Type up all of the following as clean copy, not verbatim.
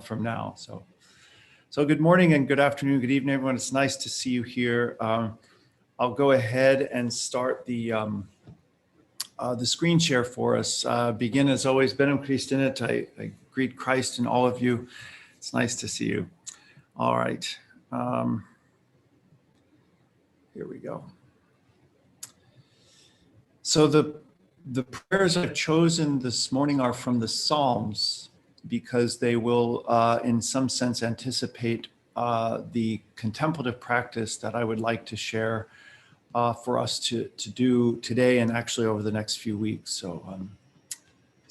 from now. So good morning and good afternoon, good evening, everyone. It's nice to see you here. I'll go ahead and start the screen share for us. Begin as always, Benum Christinet. I greet Christ in all of you. It's nice to see you. All right. Here we go. So the prayers I've chosen this morning are from the Psalms because they will, in some sense, anticipate the contemplative practice that I would like to share for us to do today and actually over the next few weeks. So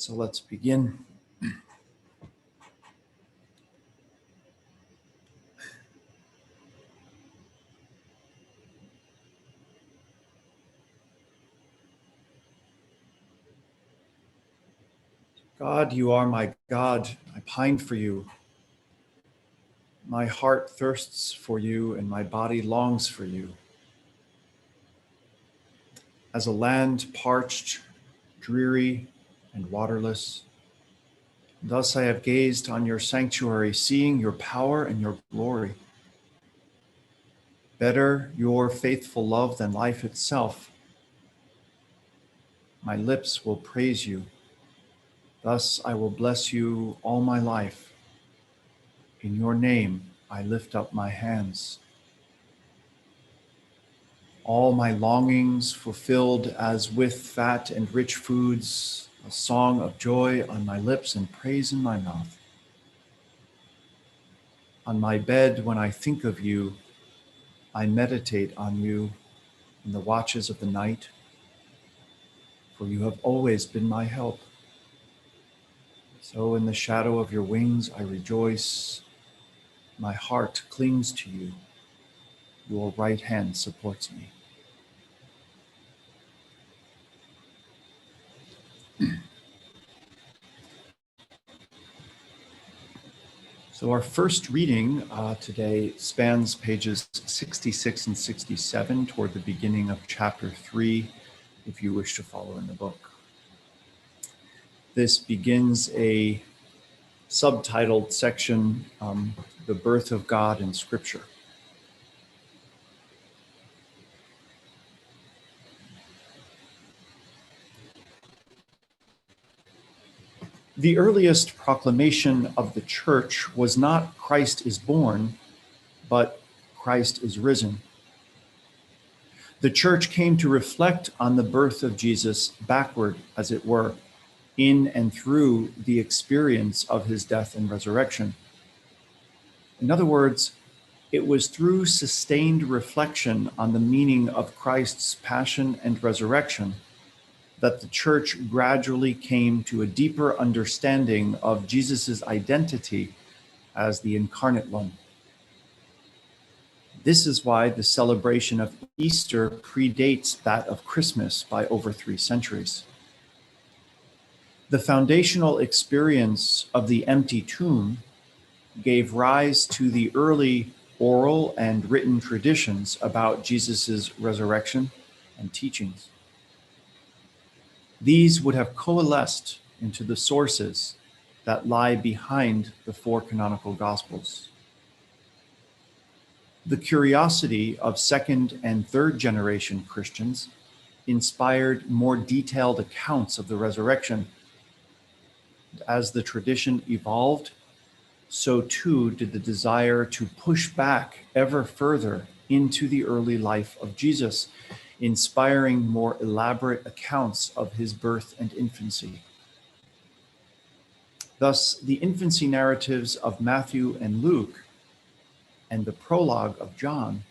let's begin. God, you are my God. I pine for you. My heart thirsts for you and my body longs for you. As a land parched, dreary, and waterless, thus I have gazed on your sanctuary, seeing your power and your glory. Better your faithful love than life itself. My lips will praise you. Thus I will bless you all my life. In your name I lift up my hands. All my longings fulfilled as with fat and rich foods, a song of joy on my lips and praise in my mouth. On my bed when I think of you, I meditate on you in the watches of the night, for you have always been my help. So in the shadow of your wings I rejoice. My heart clings to you. Your right hand supports me. So our first reading today spans pages 66 and 67 toward the beginning of chapter 3, if you wish to follow in the book. This begins a subtitled section, The Birth of God in Scripture. The earliest proclamation of the church was not Christ is born, but Christ is risen. The church came to reflect on the birth of Jesus backward, as it were, in and through the experience of his death and resurrection. In other words, it was through sustained reflection on the meaning of Christ's passion and resurrection that the church gradually came to a deeper understanding of Jesus's identity as the incarnate one. This is why the celebration of Easter predates that of Christmas by over 3 centuries. The foundational experience of the empty tomb gave rise to the early oral and written traditions about Jesus's resurrection and teachings. These would have coalesced into the sources that lie behind the 4 canonical Gospels. The curiosity of second and third generation Christians inspired more detailed accounts of the resurrection. As the tradition evolved, so too did the desire to push back ever further into the early life of Jesus, inspiring more elaborate accounts of his birth and infancy. Thus, the infancy narratives of Matthew and Luke and the prologue of John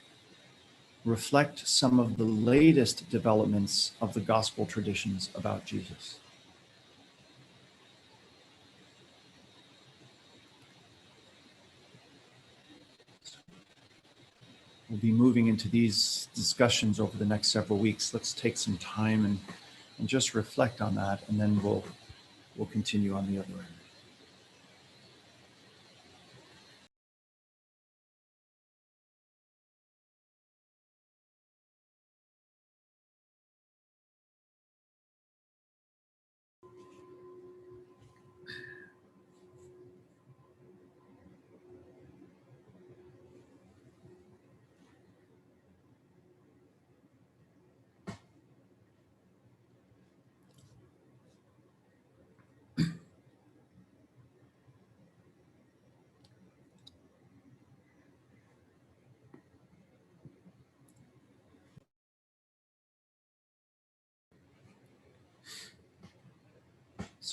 reflect some of the latest developments of the gospel traditions about Jesus. We'll be moving into these discussions over the next several weeks. Let's take some time and just reflect on that, and then we'll continue on the other end.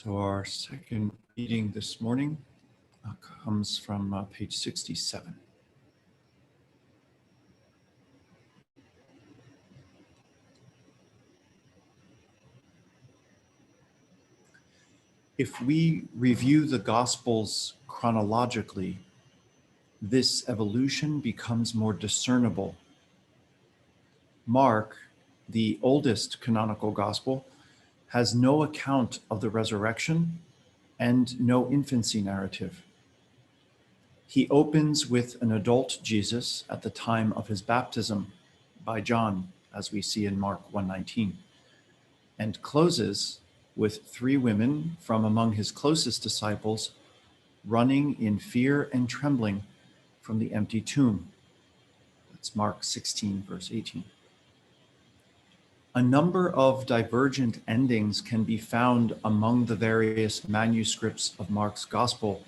So our second reading this morning comes from page 67. If we review the Gospels chronologically, this evolution becomes more discernible. Mark, the oldest canonical Gospel, has no account of the resurrection and no infancy narrative. He opens with an adult Jesus at the time of his baptism by John, as we see in Mark 1:19, and closes with three women from among his closest disciples running in fear and trembling from the empty tomb. That's Mark 16, verse 18. A number of divergent endings can be found among the various manuscripts of Mark's Gospel.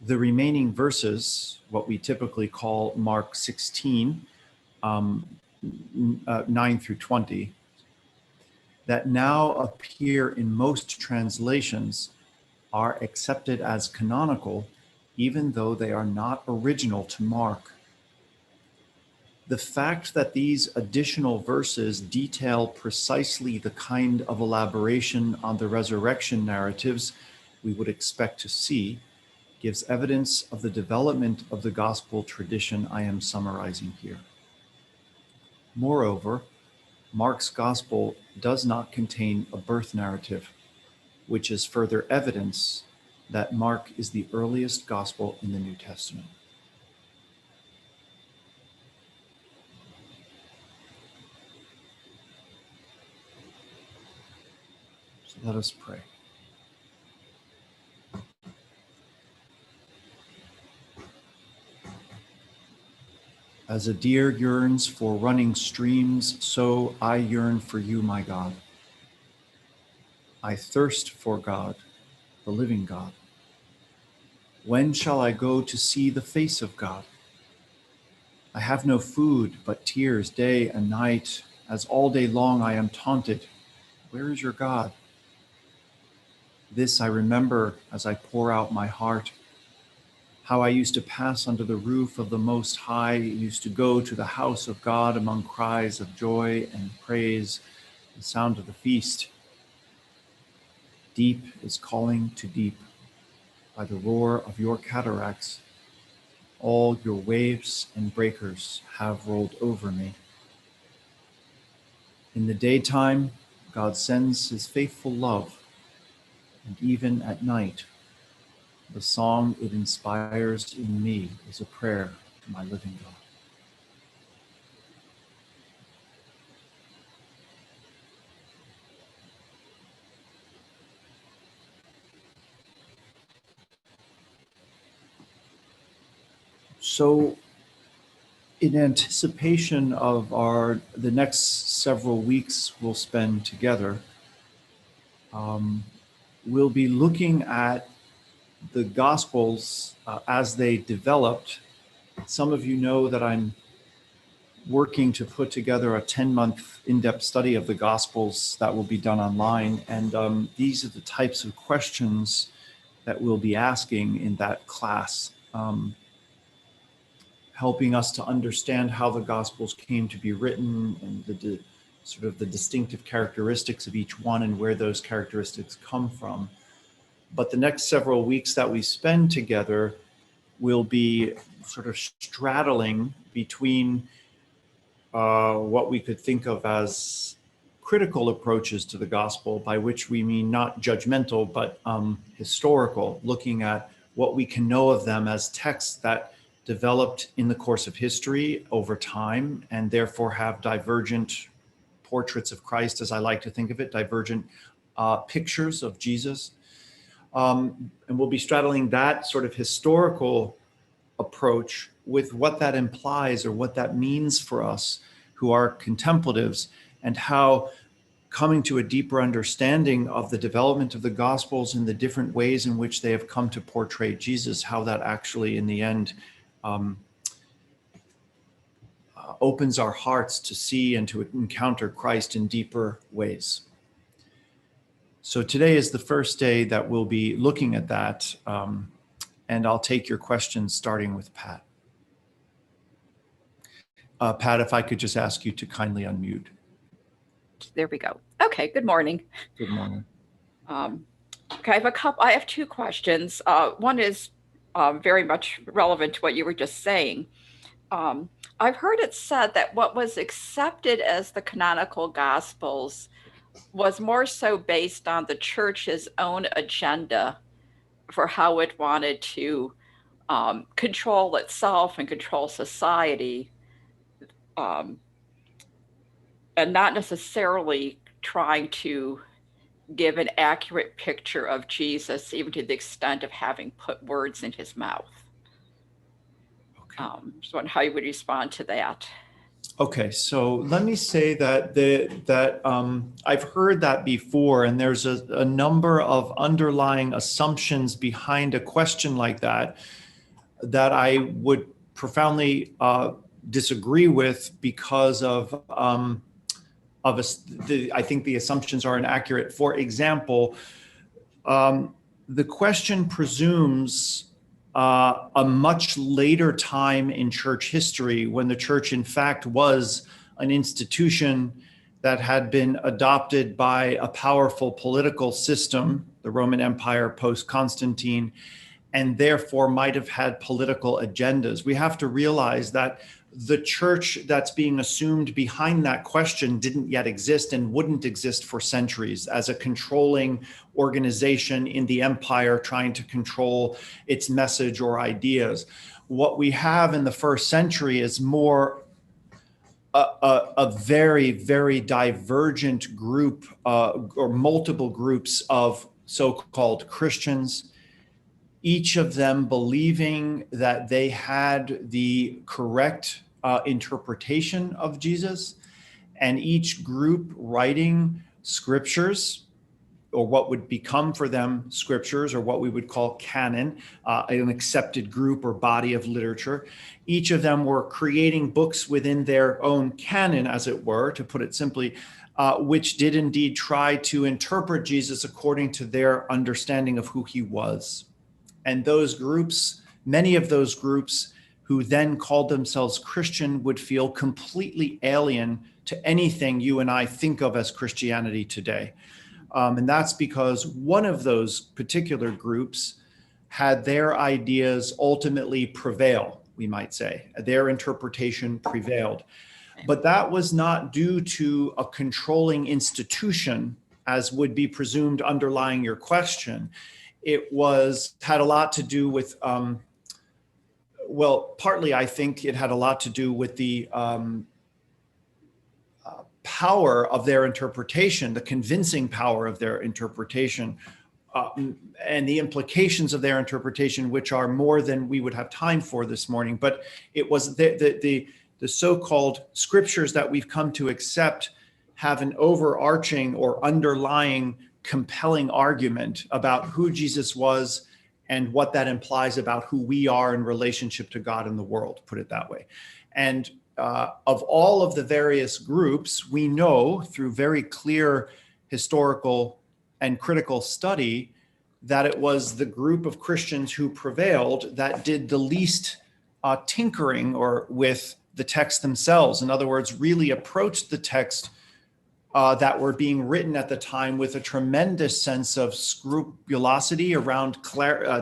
The remaining verses, what we typically call Mark 16, 9 through 20, that now appear in most translations are accepted as canonical, even though they are not original to Mark. The fact that these additional verses detail precisely the kind of elaboration on the resurrection narratives we would expect to see gives evidence of the development of the gospel tradition I am summarizing here. Moreover, Mark's gospel does not contain a birth narrative, which is further evidence that Mark is the earliest gospel in the New Testament. So let us pray. As a deer yearns for running streams, so I yearn for you, my God. I thirst for God, the living God. When shall I go to see the face of God? I have no food but tears day and night, as all day long I am taunted. Where is your God? This I remember as I pour out my heart, how I used to pass under the roof of the Most High, used to go to the house of God among cries of joy and praise, the sound of the feast. Deep is calling to deep by the roar of your cataracts. All your waves and breakers have rolled over me. In the daytime, God sends his faithful love, and even at night, the song it inspires in me is a prayer to my living God. So, in anticipation of the next several weeks we'll spend together, we'll be looking at the Gospels as they developed. Some of you know that I'm working to put together a 10-month in-depth study of the Gospels that will be done online. And these are the types of questions that we'll be asking in that class, helping us to understand how the Gospels came to be written and the distinctive characteristics of each one and where those characteristics come from. But the next several weeks that we spend together will be sort of straddling between what we could think of as critical approaches to the gospel, by which we mean not judgmental, but historical, looking at what we can know of them as texts that developed in the course of history over time and therefore have divergent portraits of Christ, as I like to think of it, divergent pictures of Jesus. And we'll be straddling that sort of historical approach with what that implies or what that means for us who are contemplatives, and how coming to a deeper understanding of the development of the Gospels and the different ways in which they have come to portray Jesus, how that actually in the end opens our hearts to see and to encounter Christ in deeper ways. So today is the first day that we'll be looking at that, and I'll take your questions starting with Pat. Pat, if I could just ask you to kindly unmute. There we go. Okay, good morning. Good morning. Okay, I have two questions. One is very much relevant to what you were just saying. I've heard it said that what was accepted as the canonical Gospels was more so based on the church's own agenda for how it wanted to control itself and control society, and not necessarily trying to give an accurate picture of Jesus, even to the extent of having put words in his mouth. Okay. Just wondering how you would respond to that. Okay, so let me say that I've heard that before, and there's a number of underlying assumptions behind a question like that I would profoundly disagree with because I think the assumptions are inaccurate. For example, the question presumes a much later time in church history when the church, in fact, was an institution that had been adopted by a powerful political system, the Roman Empire post-Constantine, and therefore might have had political agendas. We have to realize that the church that's being assumed behind that question didn't yet exist and wouldn't exist for centuries as a controlling organization in the empire trying to control its message or ideas. What we have in the first century is more a very, very divergent group or multiple groups of so-called Christians, each of them believing that they had the correct interpretation of Jesus, and each group writing scriptures, or what would become for them scriptures, or what we would call canon, an accepted group or body of literature. Each of them were creating books within their own canon, as it were, to put it simply, which did indeed try to interpret Jesus according to their understanding of who he was. And those groups, many of those groups who then called themselves Christian, would feel completely alien to anything you and I think of as Christianity today. And that's because one of those particular groups had their ideas ultimately prevail, we might say. Their interpretation prevailed. But that was not due to a controlling institution, as would be presumed underlying your question. It had a lot to do with, partly I think it had a lot to do with the power of their interpretation, the convincing power of their interpretation, and the implications of their interpretation, which are more than we would have time for this morning. But it was the so-called scriptures that we've come to accept have an overarching or underlying compelling argument about who Jesus was and what that implies about who we are in relationship to God and the world, put it that way. And of all of the various groups, we know through very clear historical and critical study that it was the group of Christians who prevailed that did the least tinkering or with the text themselves. In other words, really approached the text that were being written at the time with a tremendous sense of scrupulosity around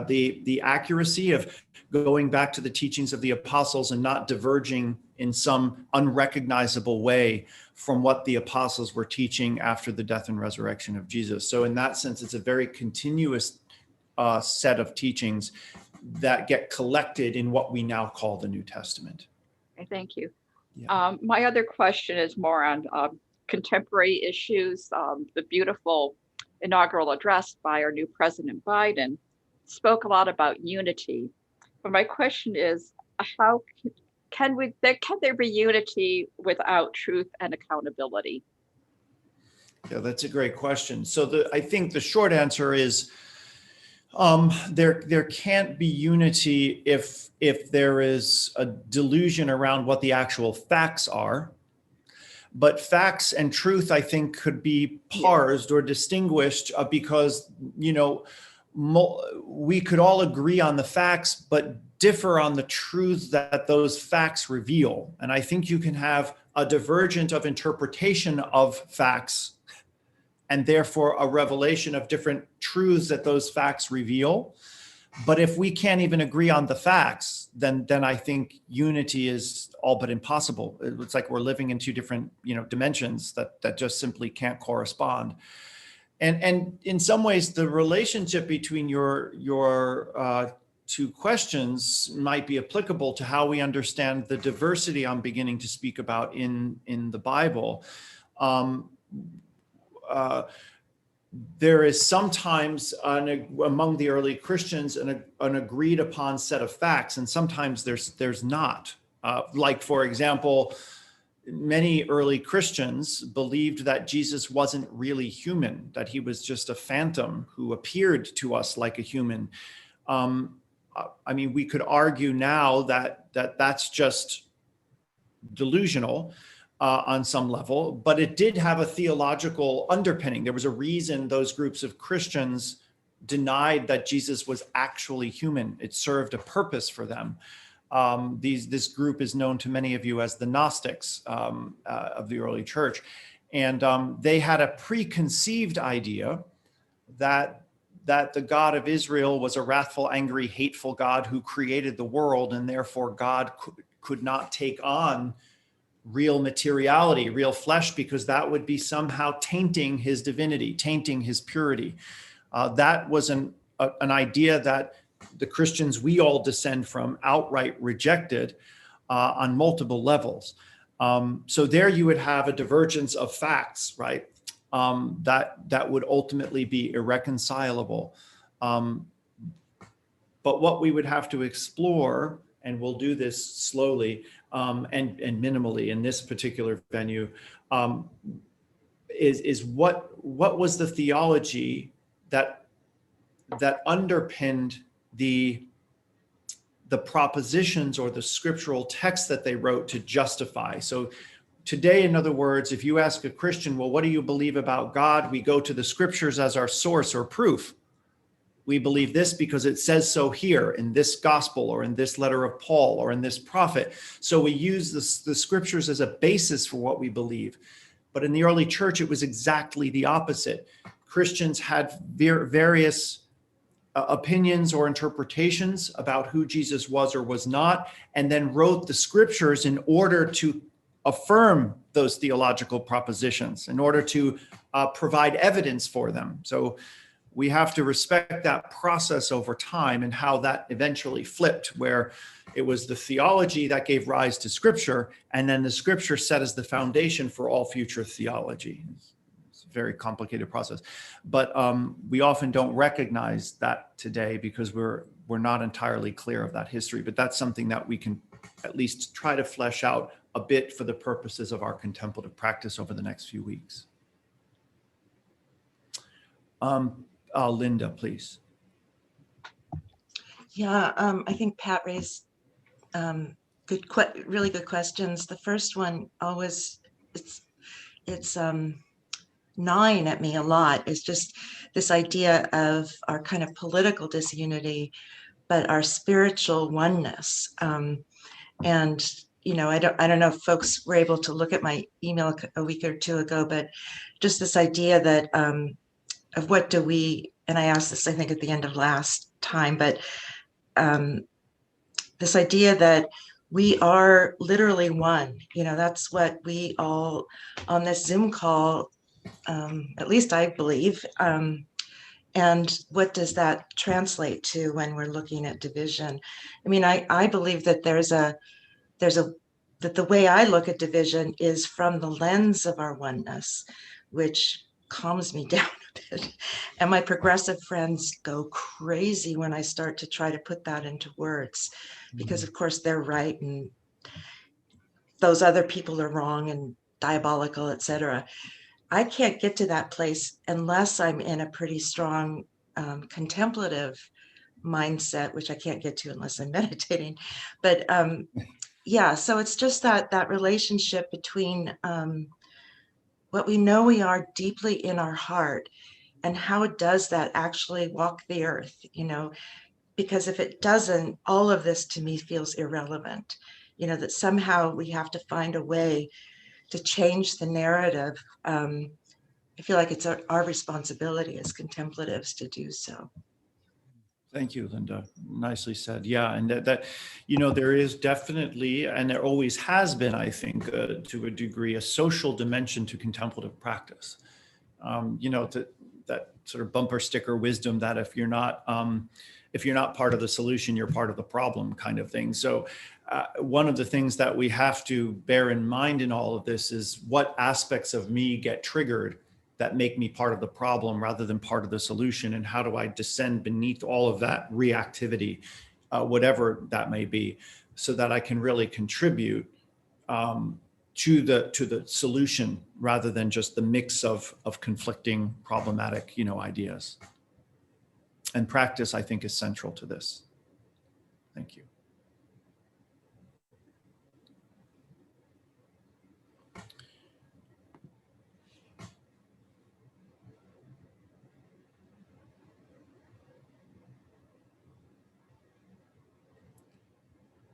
the accuracy of going back to the teachings of the apostles and not diverging in some unrecognizable way from what the apostles were teaching after the death and resurrection of Jesus. So in that sense, it's a very continuous set of teachings that get collected in what we now call the New Testament. Okay, thank you. Yeah. My other question is more on contemporary issues. The beautiful inaugural address by our new President Biden spoke a lot about unity. But my question is, how can there be unity without truth and accountability? Yeah, that's a great question. So I think the short answer is there can't be unity if there is a delusion around what the actual facts are. But facts and truth, I think, could be parsed or distinguished because, we could all agree on the facts, but differ on the truths that those facts reveal. And I think you can have a divergent of interpretation of facts and therefore a revelation of different truths that those facts reveal. But if we can't even agree on the facts, then I think unity is all but impossible. It's like we're living in two different, dimensions that just simply can't correspond. And in some ways, the relationship between your two questions might be applicable to how we understand the diversity I'm beginning to speak about in the Bible. There is sometimes among the early Christians an agreed upon set of facts, and sometimes there's not. Like, for example, many early Christians believed that Jesus wasn't really human, that he was just a phantom who appeared to us like a human. We could argue now that that's just delusional on some level, but it did have a theological underpinning. There was a reason those groups of Christians denied that Jesus was actually human. It served a purpose for them. This group is known to many of you as the Gnostics of the early church. And they had a preconceived idea that the God of Israel was a wrathful, angry, hateful God who created the world, and therefore God could not take on real materiality, real flesh, because that would be somehow tainting his divinity, tainting his purity. That was an idea that the Christians we all descend from outright rejected on multiple levels. So there you would have a divergence of facts, right? That would ultimately be irreconcilable. But what we would have to explore, and we'll do this slowly and minimally in this particular venue, is what was the theology that underpinned the propositions or the scriptural text that they wrote to justify. So today, in other words, if you ask a Christian, well, what do you believe about God? We go to the scriptures as our source or proof. We believe this because it says so here in this gospel or in this letter of Paul or in this prophet. So we use the scriptures as a basis for what we believe. But in the early church, it was exactly the opposite. Christians had various opinions or interpretations about who Jesus was or was not, and then wrote the scriptures in order to affirm those theological propositions, in order to provide evidence for them. So we have to respect that process over time and how that eventually flipped, where it was the theology that gave rise to scripture, and then the scripture set as the foundation for all future theology. It's a very complicated process, but we often don't recognize that today because we're not entirely clear of that history. But that's something that we can at least try to flesh out a bit for the purposes of our contemplative practice over the next few weeks. Linda, please. Yeah, I think Pat raised really good questions. The first one always, it's gnawing at me a lot, is just this idea of our kind of political disunity, but our spiritual oneness. And I don't know if folks were able to look at my email a week or two ago, but just this idea that of what do we, and I asked this, I think, at the end of last time, but this idea that we are literally one, that's what we all on this Zoom call, at least I believe. And what does that translate to when we're looking at division? I mean, I believe that that the way I look at division is from the lens of our oneness, which calms me down a bit. And my progressive friends go crazy when I start to try to put that into words, because of course they're right and those other people are wrong and diabolical, etc. I can't get to that place unless I'm in a pretty strong contemplative mindset, which I can't get to unless I'm meditating. But yeah, so it's just that relationship between what we know we are deeply in our heart, and how does that actually walk the earth, because if it doesn't, all of this to me feels irrelevant, that somehow we have to find a way to change the narrative. I feel like it's our responsibility as contemplatives to do so. Thank you, Linda. Nicely said. Yeah, and that there is definitely, and there always has been, I think, to a degree, a social dimension to contemplative practice. That sort of bumper sticker wisdom that if you're not part of the solution, you're part of the problem, kind of thing. So, one of the things that we have to bear in mind in all of this is what aspects of me get triggered that make me part of the problem rather than part of the solution, and how do I descend beneath all of that reactivity, whatever that may be, so that I can really contribute to the solution rather than just the mix of conflicting problematic ideas. And practice, I think, is central to this. Thank you.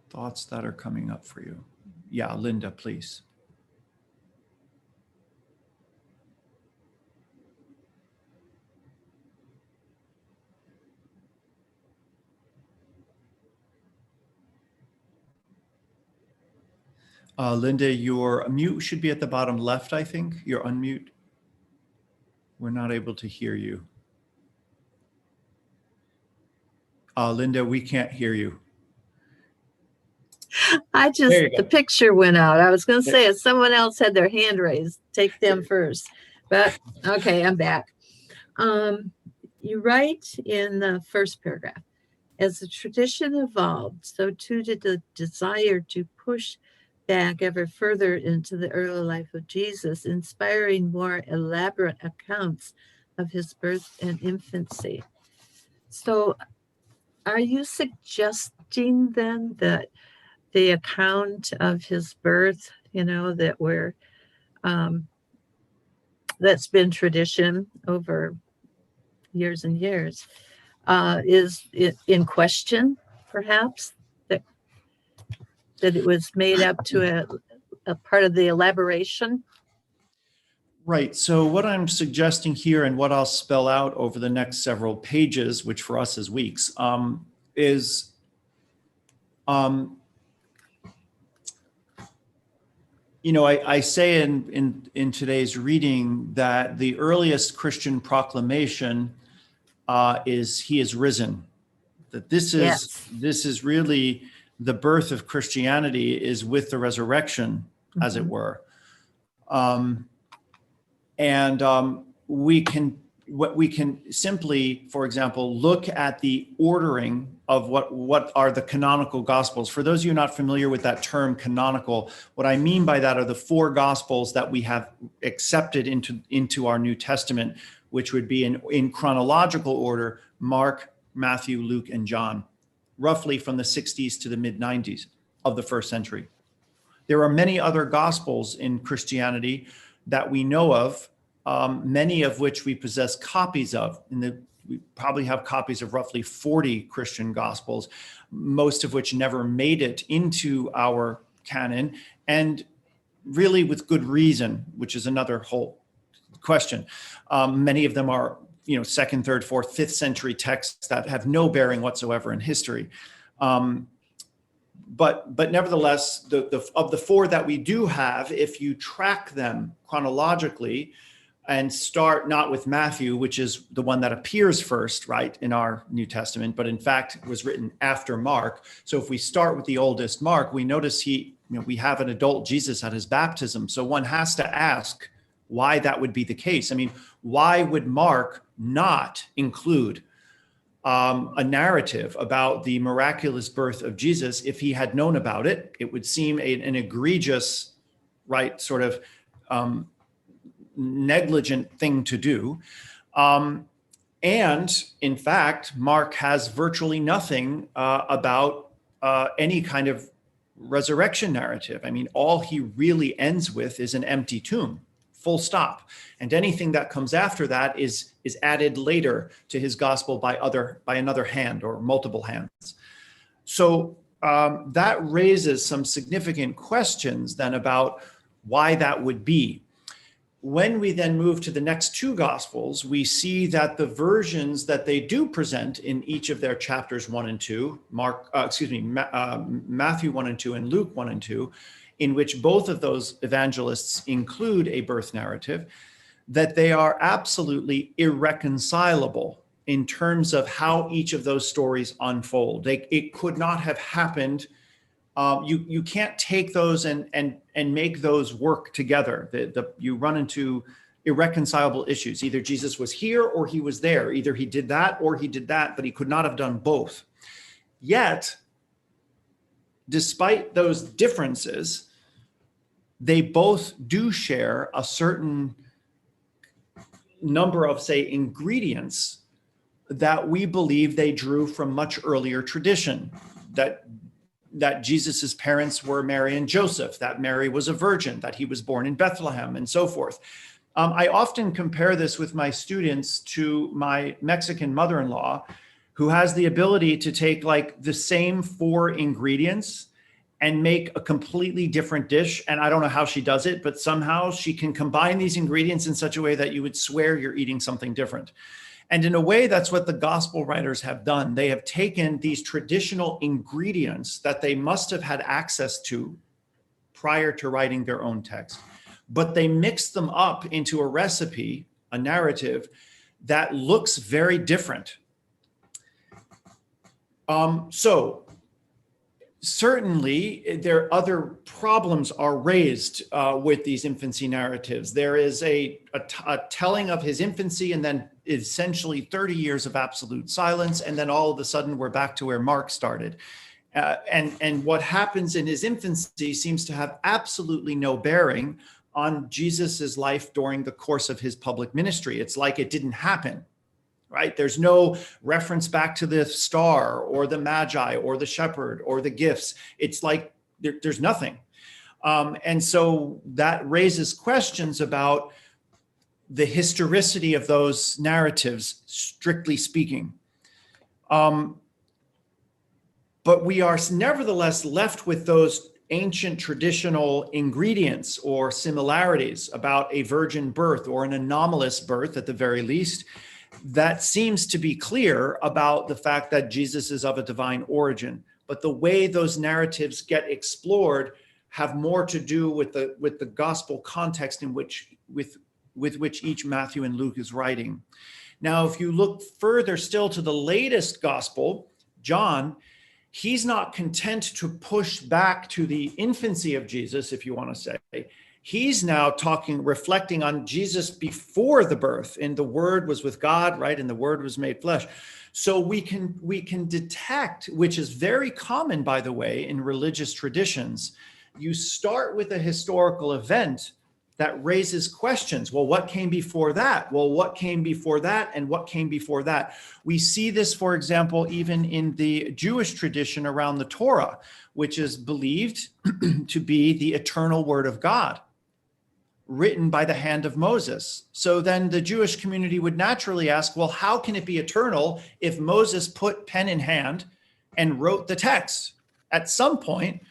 Thoughts that are coming up for you. Yeah, Linda, please. Linda, your mute should be at the bottom left, I think. You're unmute. We're not able to hear you. Linda, we can't hear you. The picture went out. I was going to say, if someone else had their hand raised, take them first. But okay, I'm back. You write in the first paragraph, as the tradition evolved, so too did the desire to push back ever further into the early life of Jesus, inspiring more elaborate accounts of his birth and infancy. So are you suggesting then that the account of his birth, that that's been tradition over years and years, is it in question, perhaps, that it was made up to a part of the elaboration? Right. So what I'm suggesting here, and what I'll spell out over the next several pages, which for us is weeks, is I say in today's reading that the earliest Christian proclamation is "He is risen." That this is really the birth of Christianity, is with the resurrection, as it were. We can simply, for example, look at the ordering of what are the canonical gospels. For those of you not familiar with that term canonical, what I mean by that are the four gospels that we have accepted into our New Testament, which would be in chronological order: Mark, Matthew, Luke, and John, roughly from the 60s to the mid 90s of the first century. There are many other gospels in Christianity that we know of, many of which we possess copies of. We probably have copies of roughly 40 Christian gospels, most of which never made it into our canon, and really with good reason, which is another whole question. Many of them are, second, third, fourth, fifth century texts that have no bearing whatsoever in history. But nevertheless, of the four that we do have, if you track them chronologically and start not with Matthew, which is the one that appears first, right, in our New Testament, but in fact was written after Mark. So if we start with the oldest, Mark, we notice we have an adult Jesus at his baptism. So one has to ask why that would be the case. I mean, why would Mark not include a narrative about the miraculous birth of Jesus? If he had known about it, it would seem an egregious, right, sort of negligent thing to do. And in fact, Mark has virtually nothing about any kind of resurrection narrative. I mean, all he really ends with is an empty tomb full stop. And anything that comes after that is added later to his gospel by another hand or multiple hands. So that raises some significant questions then about why that would be. When we then move to the next two gospels, we see that the versions that they do present in each of their chapters 1 and 2, Matthew 1 and 2 and Luke 1 and 2, in which both of those evangelists include a birth narrative, that they are absolutely irreconcilable in terms of how each of those stories unfold. It could not have happened. You can't take those and make those work together. You run into irreconcilable issues. Either Jesus was here or he was there. Either he did that or he did that, but he could not have done both. Yet, despite those differences, they both do share a certain number of, say, ingredients that we believe they drew from much earlier tradition, that Jesus's parents were Mary and Joseph, that Mary was a virgin, that he was born in Bethlehem, and so forth. I often compare this with my students to my Mexican mother-in-law, who has the ability to take like the same 4 ingredients and make a completely different dish. And I don't know how she does it, but somehow she can combine these ingredients in such a way that you would swear you're eating something different. And in a way, that's what the gospel writers have done. They have taken these traditional ingredients that they must have had access to prior to writing their own text, but they mixed them up into a recipe, a narrative that looks very different. So certainly there other problems are raised with these infancy narratives. There is a telling of his infancy and then essentially 30 years of absolute silence. And then all of a sudden we're back to where Mark started. And what happens in his infancy seems to have absolutely no bearing on Jesus's life during the course of his public ministry. It's like it didn't happen. Right? There's no reference back to the star or the magi or the shepherd or the gifts. It's like there's nothing. And so that raises questions about the historicity of those narratives, strictly speaking. But we are nevertheless left with those ancient traditional ingredients or similarities about a virgin birth or an anomalous birth at the very least. That seems to be clear about the fact that Jesus is of a divine origin, but the way those narratives get explored have more to do with the gospel context in which with which each Matthew and Luke is writing. Now, if you look further still to the latest gospel, John, he's not content to push back to the infancy of Jesus, if you want to say. He's now reflecting on Jesus before the birth, and the Word was with God, right? And the Word was made flesh. So we can detect, which is very common, by the way, in religious traditions. You start with a historical event that raises questions. Well, what came before that? Well, what came before that? And what came before that? We see this, for example, even in the Jewish tradition around the Torah, which is believed to be the eternal Word of God, written by the hand of Moses. So then the Jewish community would naturally ask, well, how can it be eternal if Moses put pen in hand and wrote the text? At some point,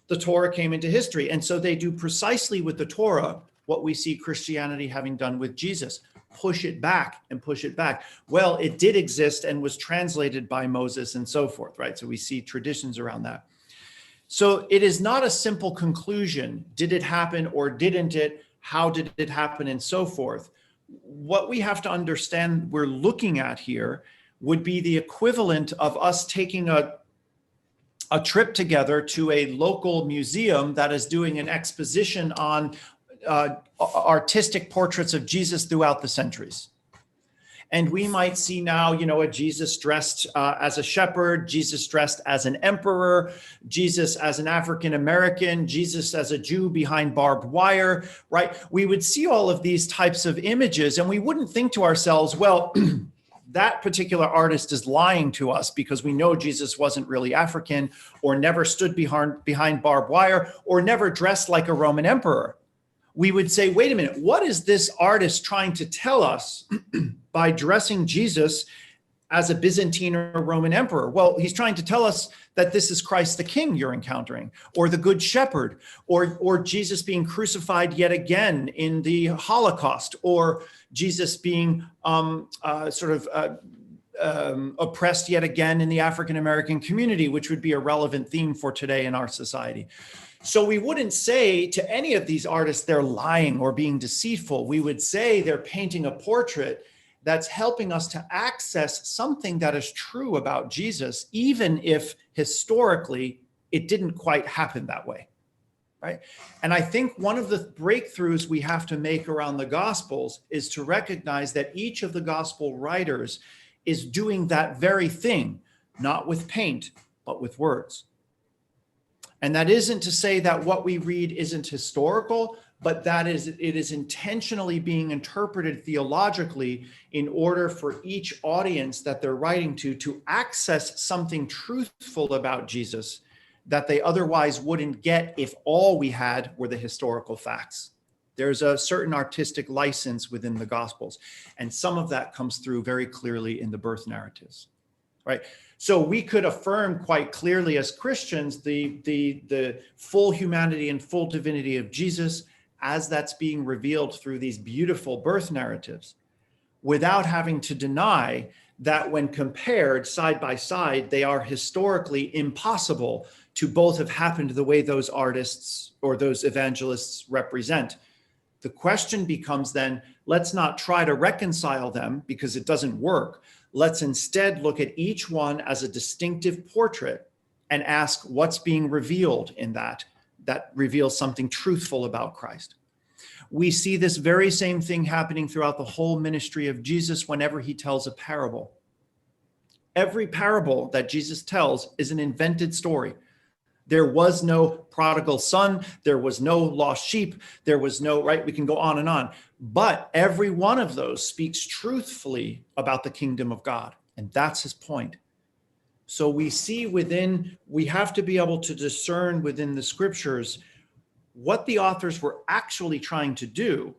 the Torah came into history. And so they do precisely with the Torah what we see Christianity having done with Jesus. Push it back and push it back. Well, it did exist and was translated by Moses and so forth, right? So we see traditions around that. So it is not a simple conclusion. Did it happen or didn't it? How did it happen and so forth? What we have to understand we're looking at here would be the equivalent of us taking a trip together to a local museum that is doing an exposition on artistic portraits of Jesus throughout the centuries. And we might see now, a Jesus dressed as a shepherd, Jesus dressed as an emperor, Jesus as an African-American, Jesus as a Jew behind barbed wire, right? We would see all of these types of images and we wouldn't think to ourselves, well, that particular artist is lying to us because we know Jesus wasn't really African or never stood behind barbed wire or never dressed like a Roman emperor. we would say, wait a minute, what is this artist trying to tell us by dressing Jesus as a Byzantine or Roman emperor? Well, he's trying to tell us that this is Christ the King you're encountering, or the Good Shepherd, or Jesus being crucified yet again in the Holocaust, or Jesus being oppressed yet again in the African American community, which would be a relevant theme for today in our society. So we wouldn't say to any of these artists they're lying or being deceitful. We would say they're painting a portrait that's helping us to access something that is true about Jesus, even if historically it didn't quite happen that way, right? And I think one of the breakthroughs we have to make around the Gospels is to recognize that each of the Gospel writers is doing that very thing, not with paint, but with words. And that isn't to say that what we read isn't historical, but that it is intentionally being interpreted theologically in order for each audience that they're writing to access something truthful about Jesus that they otherwise wouldn't get if all we had were the historical facts. There's a certain artistic license within the Gospels, and some of that comes through very clearly in the birth narratives, right? So we could affirm quite clearly as Christians the full humanity and full divinity of Jesus as that's being revealed through these beautiful birth narratives, without having to deny that when compared side by side, they are historically impossible to both have happened the way those artists or those evangelists represent. The question becomes then, let's not try to reconcile them because it doesn't work. Let's instead look at each one as a distinctive portrait and ask what's being revealed in that reveals something truthful about Christ. We see this very same thing happening throughout the whole ministry of Jesus whenever he tells a parable. Every parable that Jesus tells is an invented story. There was no prodigal son. There was no lost sheep. There was no, right? We can go on and on. But every one of those speaks truthfully about the kingdom of God. And that's his point. So we see we have to be able to discern within the scriptures what the authors were actually trying to do.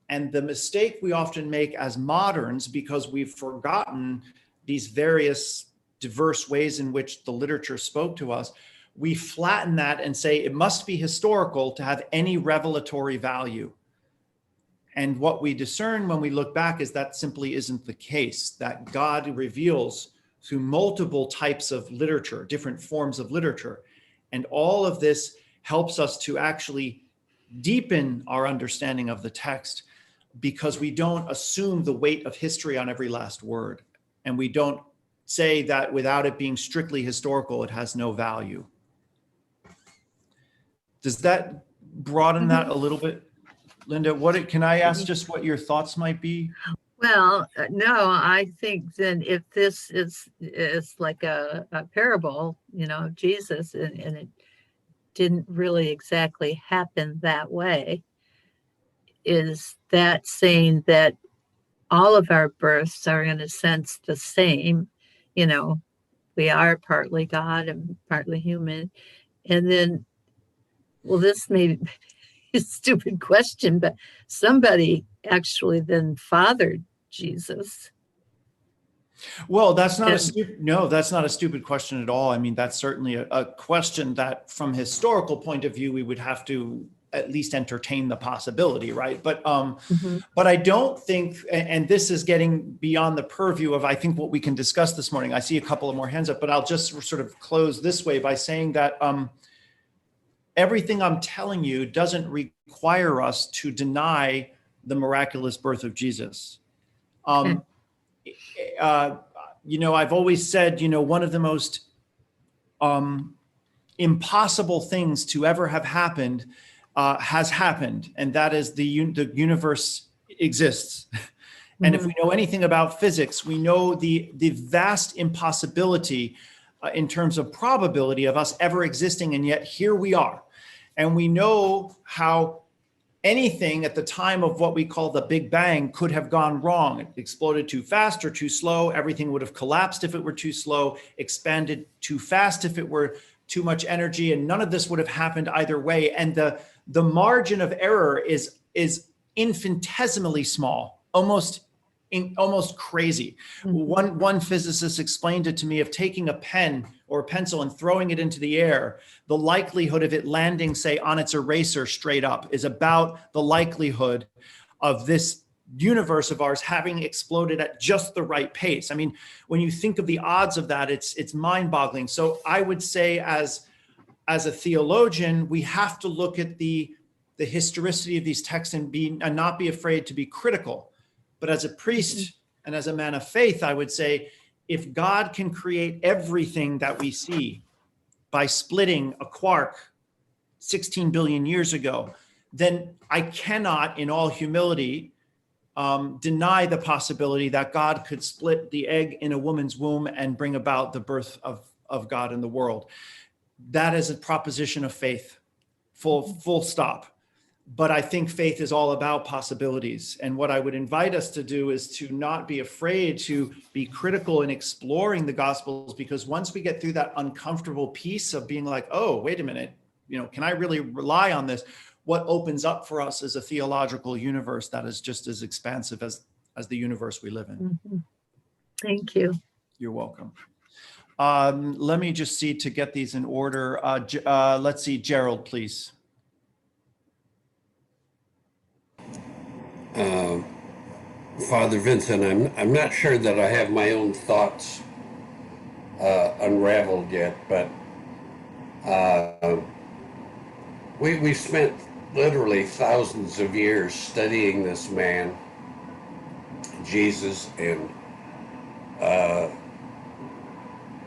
And the mistake we often make as moderns, because we've forgotten these various diverse ways in which the literature spoke to us, we flatten that and say it must be historical to have any revelatory value. And what we discern when we look back is that simply isn't the case, that God reveals through multiple types of literature, different forms of literature. And all of this helps us to actually deepen our understanding of the text, because we don't assume the weight of history on every last word. And we don't say that without it being strictly historical, it has no value. Does that broaden that a little bit, Linda? Can I ask just what your thoughts might be? Well, no, I think then if this is like a parable, of Jesus, and it didn't really exactly happen that way, is that saying that all of our births are in a sense the same? We are partly God and partly human. And then, well, this may be a stupid question, but somebody actually then fathered Jesus. Well, that's not that's not a stupid question at all. I mean, that's certainly a question that from a historical point of view, we would have to at least entertain the possibility, right? But but I don't think, and this is getting beyond the purview of, I think, what we can discuss this morning. I see a couple of more hands up, but I'll just sort of close this way by saying that everything I'm telling you doesn't require us to deny the miraculous birth of Jesus. I've always said, one of the most impossible things to ever have happened has happened, and that is the universe exists. And if we know anything about physics, we know the vast impossibility in terms of probability of us ever existing, and yet here we are. And we know how anything at the time of what we call the Big Bang could have gone wrong. It exploded too fast or too slow. Everything would have collapsed if it were too slow, expanded too fast if it were too much energy, and none of this would have happened either way. And the margin of error is is infinitesimally small, almost crazy. One physicist explained it to me of taking a pen or a pencil and throwing it into the air. The likelihood of it landing, say, on its eraser straight up is about the likelihood of this universe of ours having exploded at just the right pace. I mean, when you think of the odds of that, it's mind-boggling. So I would say as a theologian, we have to look at the historicity of these texts and not be afraid to be critical. But as a priest and as a man of faith, I would say, if God can create everything that we see by splitting a quark 16 billion years ago, then I cannot, in all humility, deny the possibility that God could split the egg in a woman's womb and bring about the birth of God in the world. That is a proposition of faith, full stop. But I think faith is all about possibilities. And what I would invite us to do is to not be afraid to be critical in exploring the Gospels, because once we get through that uncomfortable piece of being like, oh, wait a minute, can I really rely on this? What opens up for us is a theological universe that is just as expansive as the universe we live in. Thank you. You're welcome. Let me just see to get these in order. Let's see, Gerald, please. Father Vincent, I'm not sure that I have my own thoughts unraveled yet, but we spent literally thousands of years studying this man, Jesus, and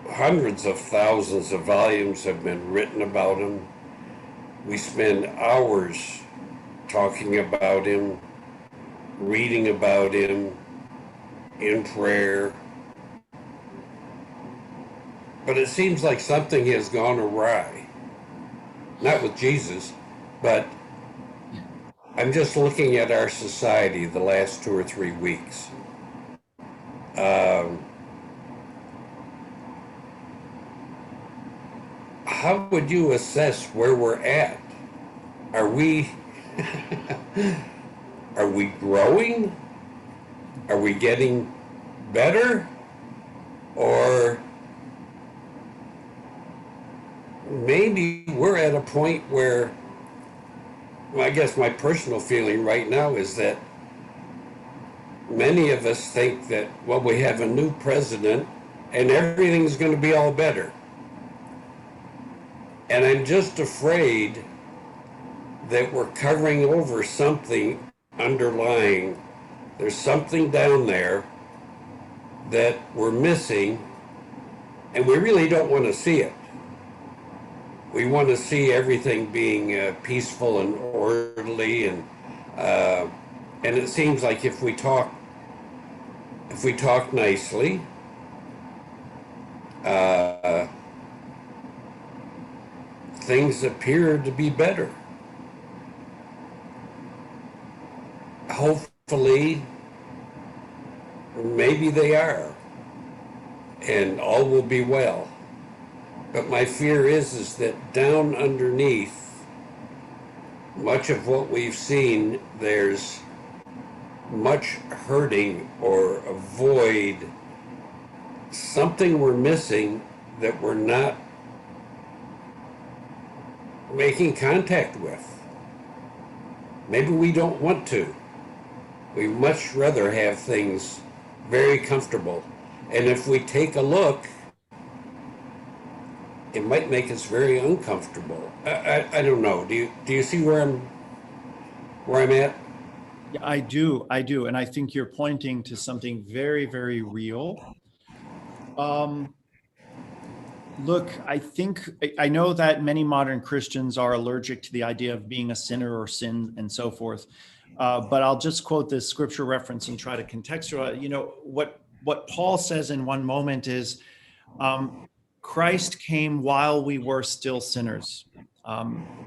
hundreds of thousands of volumes have been written about him. We spend hours talking about him, reading about him in prayer. But it seems like something has gone awry. Not with Jesus, but I'm just looking at our society the last 2 or 3 weeks. How would you assess where we're at? Are we are we growing? Are we getting better? Or maybe we're at a point where, well, I guess my personal feeling right now is that many of us think that, well, we have a new president and everything's going to be all better. And I'm just afraid that we're covering over something underlying. There's something down there that we're missing, and we really don't want to see it. We want to see everything being peaceful and orderly, and it seems like if we talk nicely, things appear to be better. Hopefully, maybe they are, and all will be well. But my fear is that down underneath much of what we've seen, there's much hurting or a void, something we're missing that we're not making contact with. Maybe we don't want to. We much rather have things very comfortable. And if we take a look, it might make us very uncomfortable. I don't know. Do you see where I'm at? Yeah, I do. And I think you're pointing to something very, very real. Look, I know that many modern Christians are allergic to the idea of being a sinner or sin and so forth. But I'll just quote this scripture reference and try to contextualize. What Paul says in one moment is, Christ came while we were still sinners.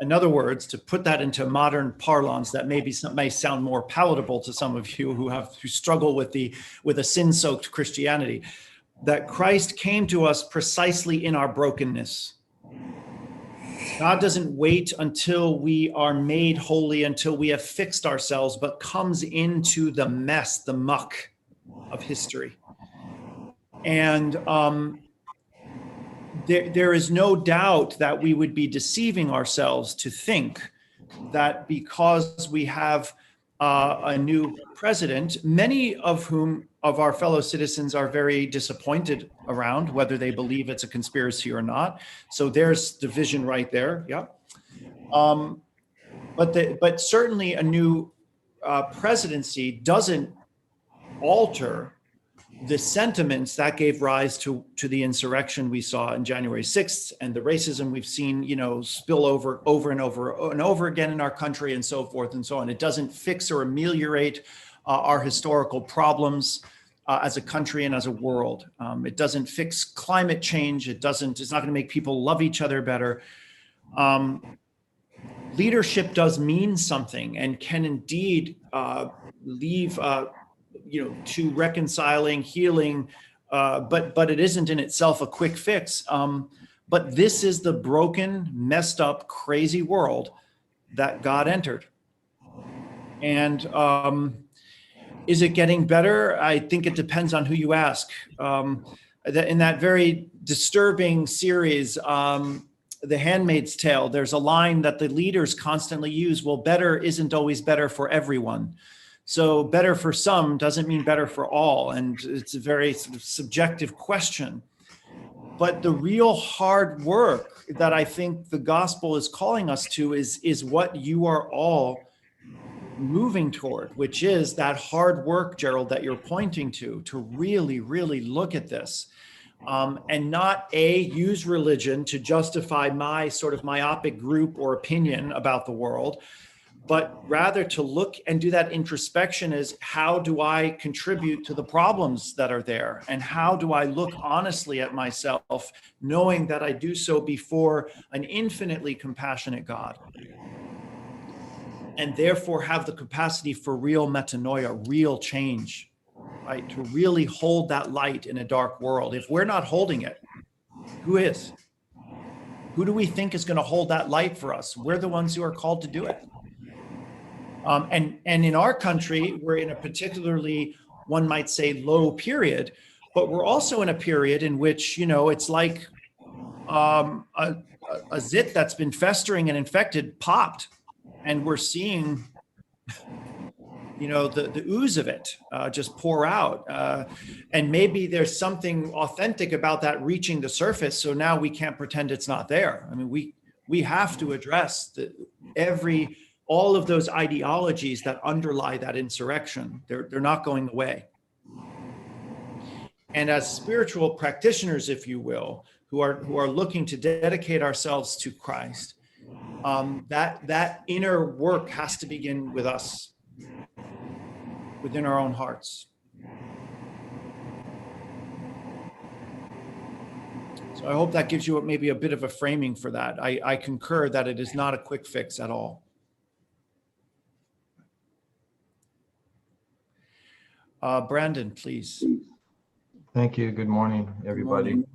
In other words, to put that into modern parlance, that may sound more palatable to some of you who struggle with a sin-soaked Christianity, that Christ came to us precisely in our brokenness. God doesn't wait until we are made holy, until we have fixed ourselves, but comes into the mess, the muck of history. And there is no doubt that we would be deceiving ourselves to think that because we have a new president, many of whom of our fellow citizens are very disappointed around, whether they believe it's a conspiracy or not. So there's division right there. Yeah. But certainly a new presidency doesn't alter the sentiments that gave rise to the insurrection we saw in January 6th and the racism we've seen, spill over and over again in our country and so forth and so on. It doesn't fix or ameliorate our historical problems as a country and as a world. It doesn't fix climate change. It's not going to make people love each other better. Leadership does mean something and can indeed leave to reconciling, healing, but it isn't in itself a quick fix. But this is the broken, messed up, crazy world that God entered. And is it getting better? I think it depends on who you ask. In that very disturbing series, The Handmaid's Tale, there's a line that the leaders constantly use, well, better isn't always better for everyone. So better for some doesn't mean better for all. And it's a very sort of subjective question. But the real hard work that I think the gospel is calling us to is what you are all moving toward, which is that hard work, Gerald, that you're pointing to really, really look at this. And not use religion to justify my sort of myopic group or opinion about the world, but rather to look and do that introspection is how do I contribute to the problems that are there? And how do I look honestly at myself, knowing that I do so before an infinitely compassionate God? And therefore have the capacity for real metanoia, real change, right? To really hold that light in a dark world. If we're not holding it, who is? Who do we think is going to hold that light for us? We're the ones who are called to do it. And in our country, we're in a particularly, one might say, low period, but we're also in a period in which, it's like a zit that's been festering and infected popped, and we're seeing, the ooze of it just pour out. And maybe there's something authentic about that reaching the surface. So now we can't pretend it's not there. I mean, we have to address all of those ideologies that underlie that insurrection. They're not going away. And as spiritual practitioners, if you will, who are looking to dedicate ourselves to Christ, that inner work has to begin with us, within our own hearts. So I hope that gives you maybe a bit of a framing for that. I concur that it is not a quick fix at all. Brandon, please. Thank you. Good morning, everybody. Good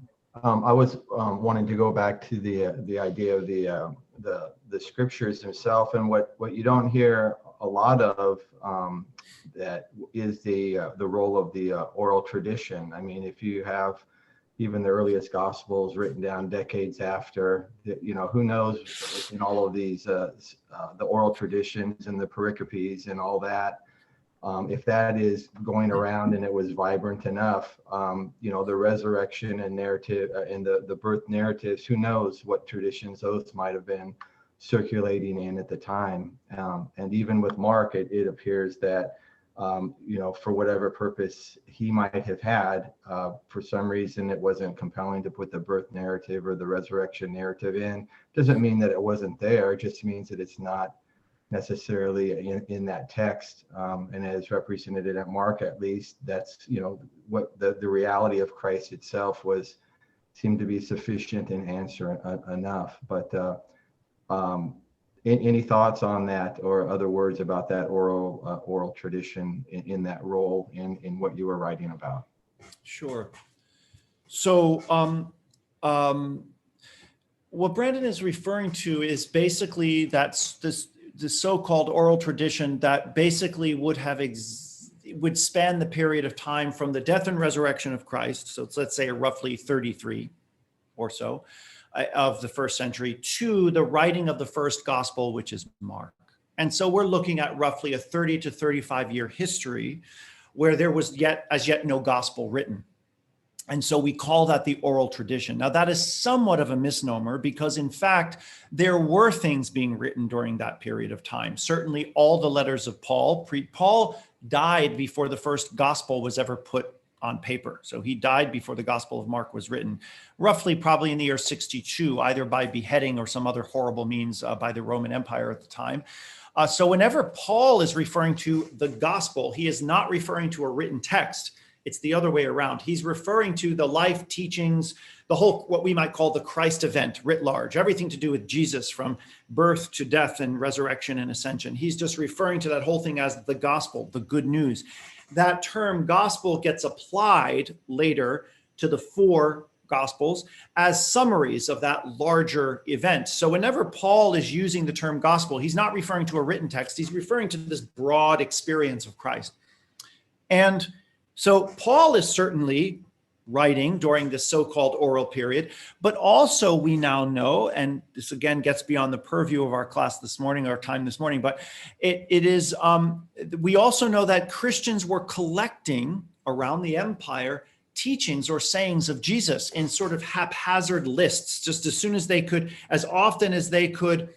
morning. I was wanting to go back to the idea of the scriptures themselves, and what you don't hear a lot of that is the role of the oral tradition. I mean, if you have even the earliest gospels written down decades after, who knows in all of these the oral traditions and the pericopes and all that. If that is going around and it was vibrant enough, the resurrection and narrative and the birth narratives, who knows what traditions those might have been circulating in at the time. And even with Mark, it appears that, for whatever purpose he might have had, for some reason it wasn't compelling to put the birth narrative or the resurrection narrative in. Doesn't mean that it wasn't there, it just means that it's not necessarily in that text, and as represented at Mark, at least that's what the reality of Christ itself seemed to be sufficient in answer enough. But any thoughts on that, or other words about that oral tradition in that role in what you were writing about? Sure. So What Brandon is referring to is basically the so-called oral tradition that basically would span the period of time from the death and resurrection of Christ. So let's say roughly 33 or so of the first century to the writing of the first gospel, which is Mark. And so we're looking at roughly a 30 to 35 year history where there was as yet no gospel written. And so we call that the oral tradition. Now, that is somewhat of a misnomer because, in fact, there were things being written during that period of time. Certainly all the letters of Paul. Paul died before the first gospel was ever put on paper. So he died before the Gospel of Mark was written, roughly probably in the year 62, either by beheading or some other horrible means by the Roman Empire at the time. So whenever Paul is referring to the gospel, he is not referring to a written text. It's the other way around. He's referring to the life teachings, the whole, what we might call the Christ event writ large, everything to do with Jesus from birth to death and resurrection and ascension. He's just referring to that whole thing as the gospel, the good news. That term gospel gets applied later to the four gospels as summaries of that larger event. So whenever Paul is using the term gospel, he's not referring to a written text. He's referring to this broad experience of Christ. And so Paul is certainly writing during this so-called oral period, but also we now know, and this again gets beyond the purview of our class this morning, our time this morning, but we also know that Christians were collecting around the empire teachings or sayings of Jesus in sort of haphazard lists, just as soon as they could, as often as they could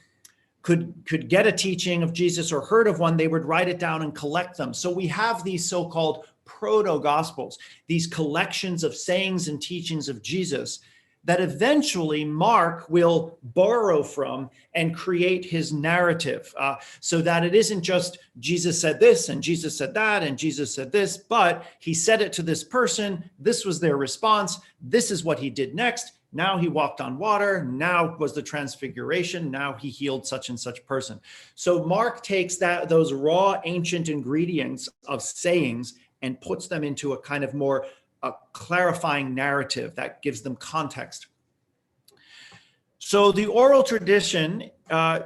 get a teaching of Jesus or heard of one, they would write it down and collect them. So we have these so-called proto-gospels, these collections of sayings and teachings of Jesus that eventually Mark will borrow from and create his narrative, so that it isn't just Jesus said this and Jesus said that and Jesus said this, but he said it to this person, this was their response, this is what he did next, now he walked on water, now was the transfiguration, now he healed such and such person. So Mark takes those raw ancient ingredients of sayings and puts them into a kind of more clarifying narrative that gives them context. So the oral tradition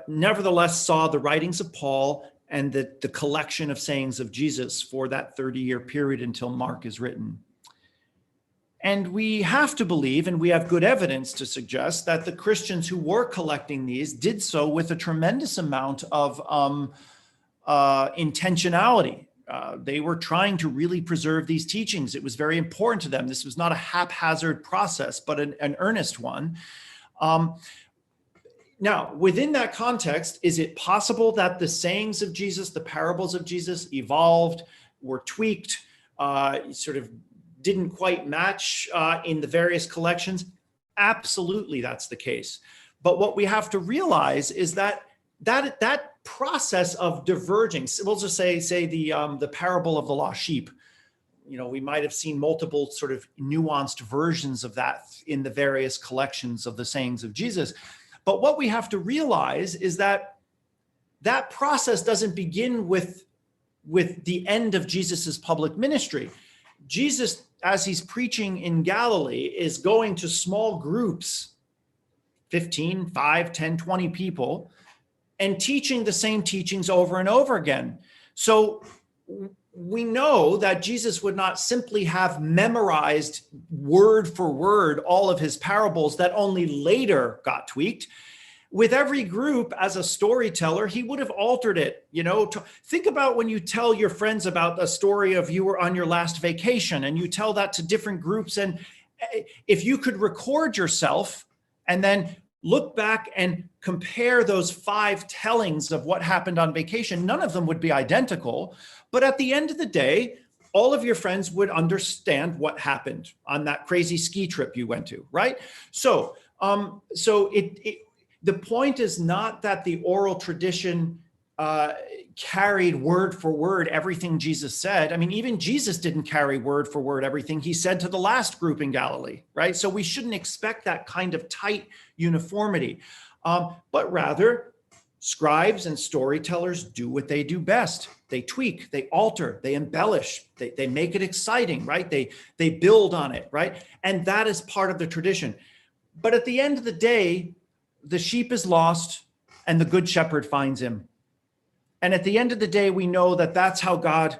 nevertheless saw the writings of Paul and the collection of sayings of Jesus for that 30-year period until Mark is written. And we have to believe, and we have good evidence to suggest, that the Christians who were collecting these did so with a tremendous amount of intentionality. They were trying to really preserve these teachings. It was very important to them. This was not a haphazard process, but an earnest one. Now, within that context, is it possible that the sayings of Jesus, the parables of Jesus evolved, were tweaked, sort of didn't quite match in the various collections? Absolutely, that's the case. But what we have to realize is that process of diverging, we'll just say the parable of the lost sheep, we might have seen multiple sort of nuanced versions of that in the various collections of the sayings of Jesus. But what we have to realize is that that process doesn't begin with the end of Jesus's public ministry. Jesus, as he's preaching in Galilee, is going to small groups, 15, 5, 10, 20 people, and teaching the same teachings over and over again. So we know that Jesus would not simply have memorized word for word all of his parables that only later got tweaked. With every group, as a storyteller, he would have altered it. Think about when you tell your friends about a story of you were on your last vacation and you tell that to different groups. And if you could record yourself and then look back and compare those 5 tellings of what happened on vacation, none of them would be identical. But at the end of the day, all of your friends would understand what happened on that crazy ski trip you went to, right? So the point is not that the oral tradition carried word for word everything Jesus said. I mean, even Jesus didn't carry word for word everything he said to the last group in Galilee, right? So we shouldn't expect that kind of tight uniformity, but rather scribes and storytellers do what they do best. They tweak, they alter, they embellish, they make it exciting, right? They build on it, right? And that is part of the tradition. But at the end of the day, the sheep is lost and the good shepherd finds him. And at the end of the day, we know that that's how God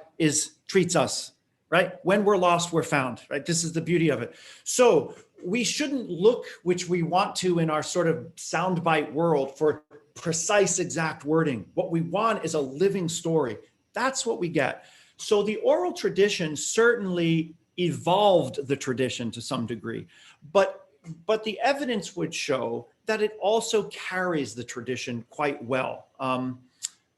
treats us, right? When we're lost, we're found, right? This is the beauty of it. So we shouldn't look, which we want to in our sort of soundbite world, for precise exact wording. What we want is a living story. That's what we get. So the oral tradition certainly evolved the tradition to some degree, but the evidence would show that it also carries the tradition quite well.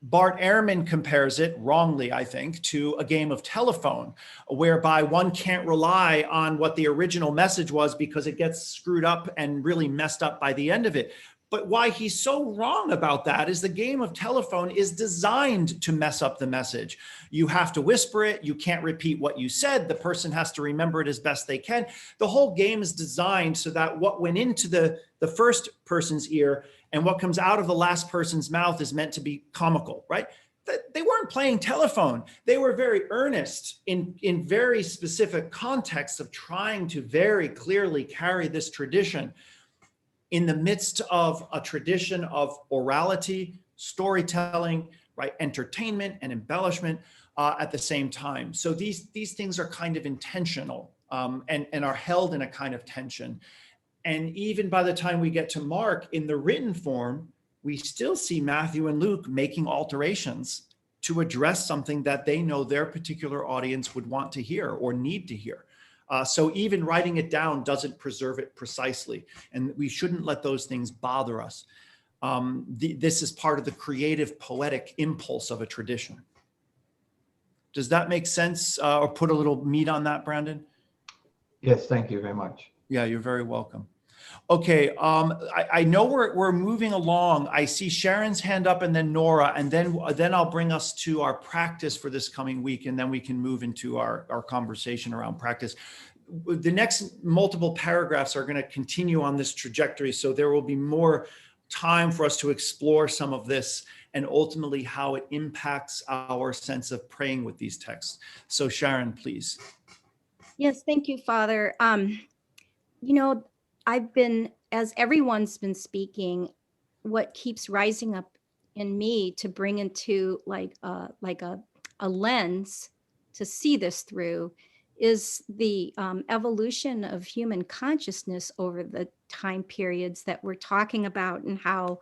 Bart Ehrman compares it, wrongly, I think, to a game of telephone, whereby one can't rely on what the original message was because it gets screwed up and really messed up by the end of it. But why he's so wrong about that is the game of telephone is designed to mess up the message. You have to whisper it. You can't repeat what you said. The person has to remember it as best they can. The whole game is designed so that what went into the first person's ear and what comes out of the last person's mouth is meant to be comical, right? They weren't playing telephone. They were very earnest in very specific contexts of trying to very clearly carry this tradition in the midst of a tradition of orality, storytelling, right, entertainment and embellishment at the same time. So these things are kind of intentional and are held in a kind of tension. And even by the time we get to Mark in the written form, we still see Matthew and Luke making alterations to address something that they know their particular audience would want to hear or need to hear. So even writing it down doesn't preserve it precisely. And we shouldn't let those things bother us. This is part of the creative, poetic impulse of a tradition. Does that make sense or put a little meat on that, Brandon? Yes, thank you very much. Yeah, you're very welcome. Okay, I know we're moving along. I see Sharon's hand up and then Nora, and then I'll bring us to our practice for this coming week, and then we can move into our conversation around practice. The next multiple paragraphs are going to continue on this trajectory, so there will be more time for us to explore some of this and ultimately how it impacts our sense of praying with these texts. So Sharon, please. Yes, thank you, Father. I've been, as everyone's been speaking, what keeps rising up in me to bring into like a lens to see this through is the evolution of human consciousness over the time periods that we're talking about, and how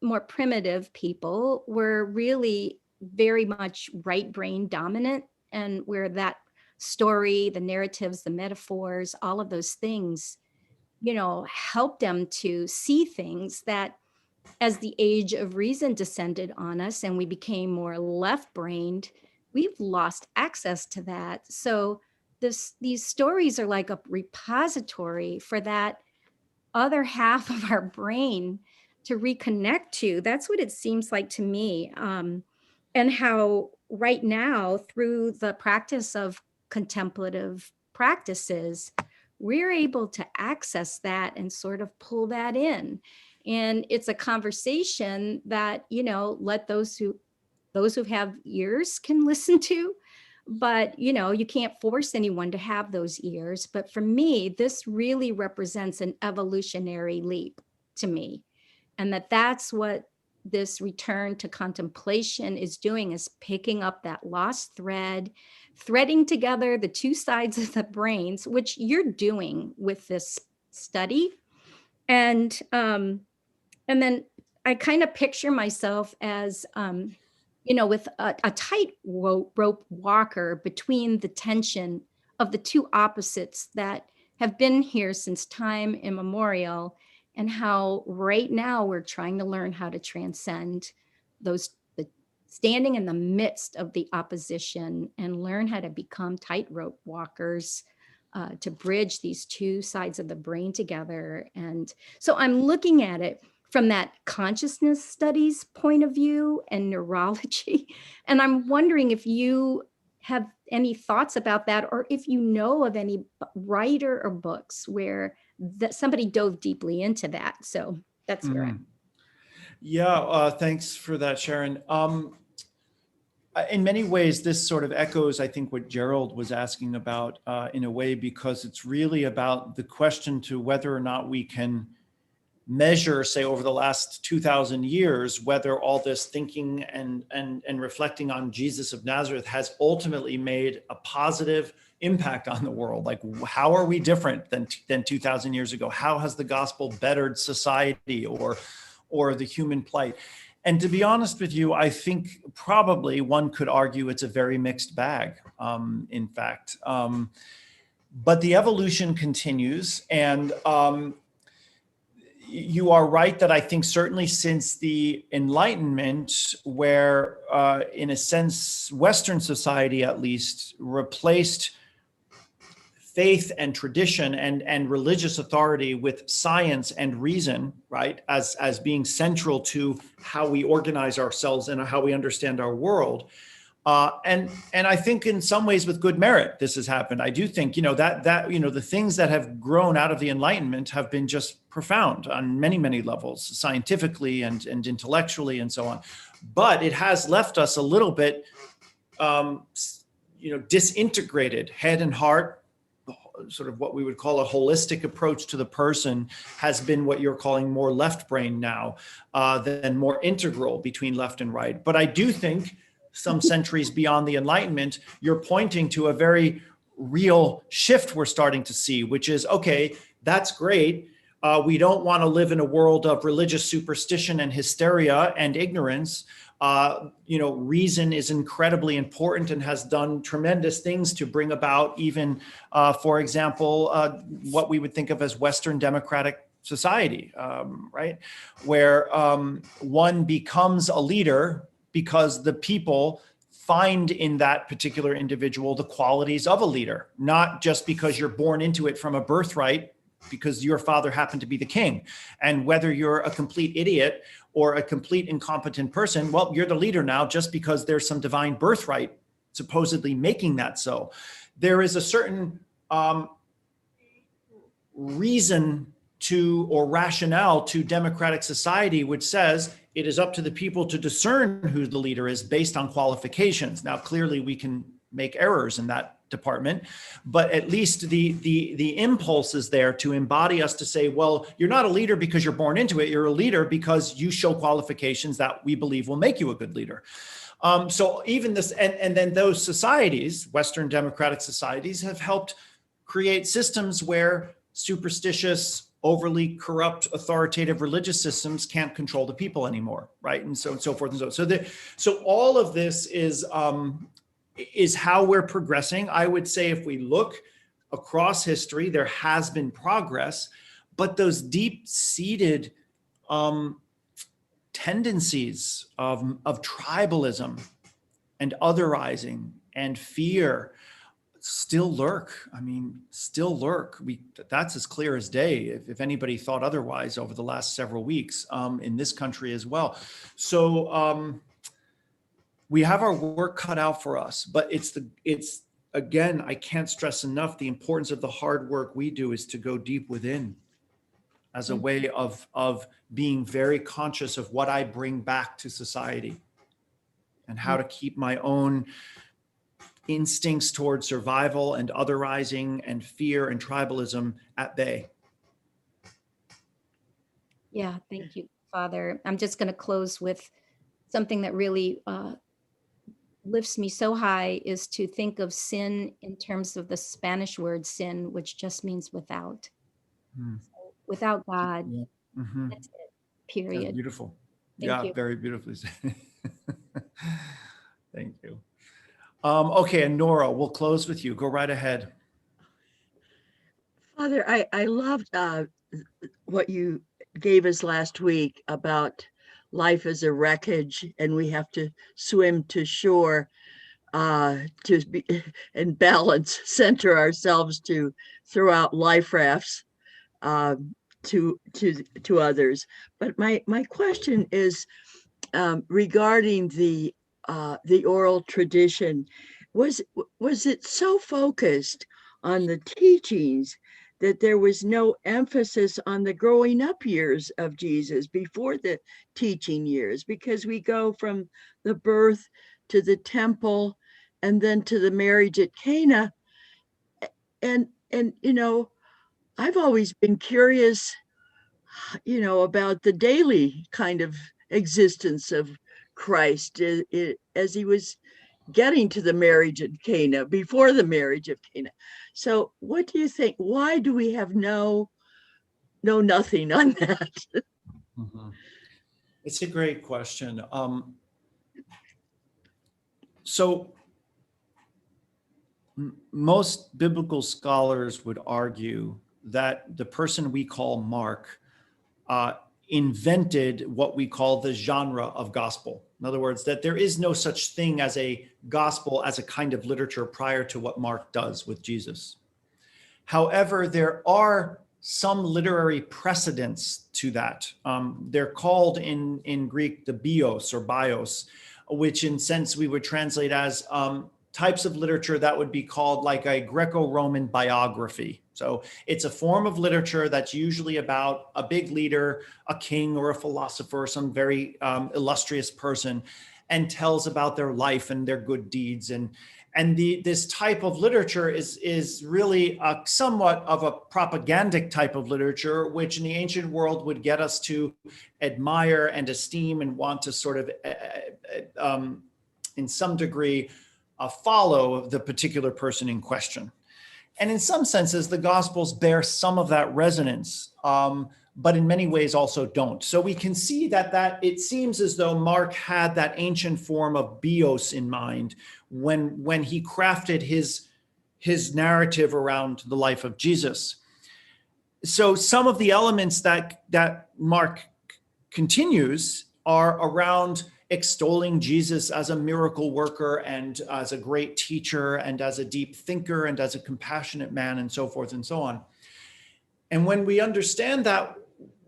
more primitive people were really very much right brain dominant, and where that story, the narratives, the metaphors, all of those things, help them to see things that, as the age of reason descended on us and we became more left-brained, we've lost access to that. So these stories are like a repository for that other half of our brain to reconnect to. That's what it seems like to me. And how right now, through the practice of contemplative practices, we're able to access that and sort of pull that in. And it's a conversation that, let those who have ears can listen to, but, you can't force anyone to have those ears. But for me, this really represents an evolutionary leap to me. And that's what this return to contemplation is doing, is picking up that lost thread, threading together the two sides of the brains, which you're doing with this study. And then I kind of picture myself as, with a tight rope walker between the tension of the two opposites that have been here since time immemorial, and how right now we're trying to learn how to transcend the standing in the midst of the opposition and learn how to become tightrope walkers to bridge these two sides of the brain together. And so I'm looking at it from that consciousness studies point of view and neurology. And I'm wondering if you have any thoughts about that, or if you know of any writer or books where that somebody dove deeply into that. So that's where I'm. Yeah, thanks for that, Sharon. In many ways, this sort of echoes, I think, what Gerald was asking about in a way, because it's really about the question to whether or not we can measure, say, over the last 2,000 years, whether all this thinking and reflecting on Jesus of Nazareth has ultimately made a positive impact on the world. Like, how are we different than 2,000 years ago? How has the gospel bettered society or the human plight? And to be honest with you, I think probably one could argue it's a very mixed bag, in fact. But the evolution continues, and you are right that I think certainly since the Enlightenment, where in a sense, Western society at least replaced faith and tradition and religious authority with science and reason, right, as being central to how we organize ourselves and how we understand our world. And I think in some ways with good merit, this has happened. I do think, that the things that have grown out of the Enlightenment have been just profound on many, many levels, scientifically and intellectually and so on. But it has left us a little bit, disintegrated, head and heart. Sort of what we would call a holistic approach to the person has been what you're calling more left brain now, than more integral between left and right. But I do think some centuries beyond the Enlightenment, you're pointing to a very real shift we're starting to see, which is, okay, that's great. We don't want to live in a world of religious superstition and hysteria and ignorance. Reason is incredibly important and has done tremendous things to bring about even, for example, what we would think of as Western democratic society, right? Where one becomes a leader because the people find in that particular individual the qualities of a leader, not just because you're born into it from a birthright, because your father happened to be the king. And whether you're a complete idiot or a complete incompetent person, well, you're the leader now just because there's some divine birthright supposedly making that so. There is a certain reason to, or rationale to democratic society, which says it is up to the people to discern who the leader is based on qualifications. Now, clearly we can make errors in that department, but at least the impulse is there to embody us to say, well, you're not a leader because you're born into it. You're a leader because you show qualifications that we believe will make you a good leader. So even this, and then those societies, Western democratic societies, have helped create systems where superstitious, overly corrupt, authoritative religious systems can't control the people anymore, right? And so forth and so on. So all of this is how we're progressing. I would say if we look across history, there has been progress, but those deep-seated tendencies of tribalism and otherizing and fear still lurk. That's as clear as day, if anybody thought otherwise over the last several weeks in this country as well. So we have our work cut out for us, but it's again, I can't stress enough the importance of the hard work we do is to go deep within as a way of being very conscious of what I bring back to society and how to keep my own instincts toward survival and otherizing and fear and tribalism at bay. Yeah, thank you, Father. I'm just going to close with something that really lifts me so high, is to think of sin in terms of the Spanish word sin, which just means without. So without God, that's it, period. That's beautiful. Thank you. Very beautifully said. Thank you. Okay, and Nora, we'll close with you. Go right ahead. Father, I loved what you gave us last week about life as a wreckage, and we have to swim to shore to be in balance, center ourselves to throw out life rafts to others. But my question is regarding the oral tradition. Was it so focused on the teachings that there was no emphasis on the growing up years of Jesus before the teaching years? Because we go from the birth to the temple and then to the marriage at Cana. And I've always been curious about the daily kind of existence of Christ as he was getting to the marriage at Cana, before the marriage of Cana. So what do you think? Why do we have nothing on that? Mhm. It's a great question. So most biblical scholars would argue that the person we call Mark invented what we call the genre of gospel. In other words, that there is no such thing as a gospel as a kind of literature prior to what Mark does with Jesus. However, there are some literary precedents to that. They're called in Greek the bios or bios, which in sense we would translate as types of literature that would be called like a Greco-Roman biography. So it's a form of literature that's usually about a big leader, a king or a philosopher, some very illustrious person, and tells about their life and their good deeds. And this type of literature is really somewhat of a propagandic type of literature, which in the ancient world would get us to admire and esteem and want to sort of, in some degree, follow the particular person in question. And in some senses, the Gospels bear some of that resonance, but in many ways also don't. So we can see that it seems as though Mark had that ancient form of bios in mind when he crafted his narrative around the life of Jesus. So some of the elements that Mark continues are around extolling Jesus as a miracle worker and as a great teacher and as a deep thinker and as a compassionate man and so forth and so on. And when we understand that,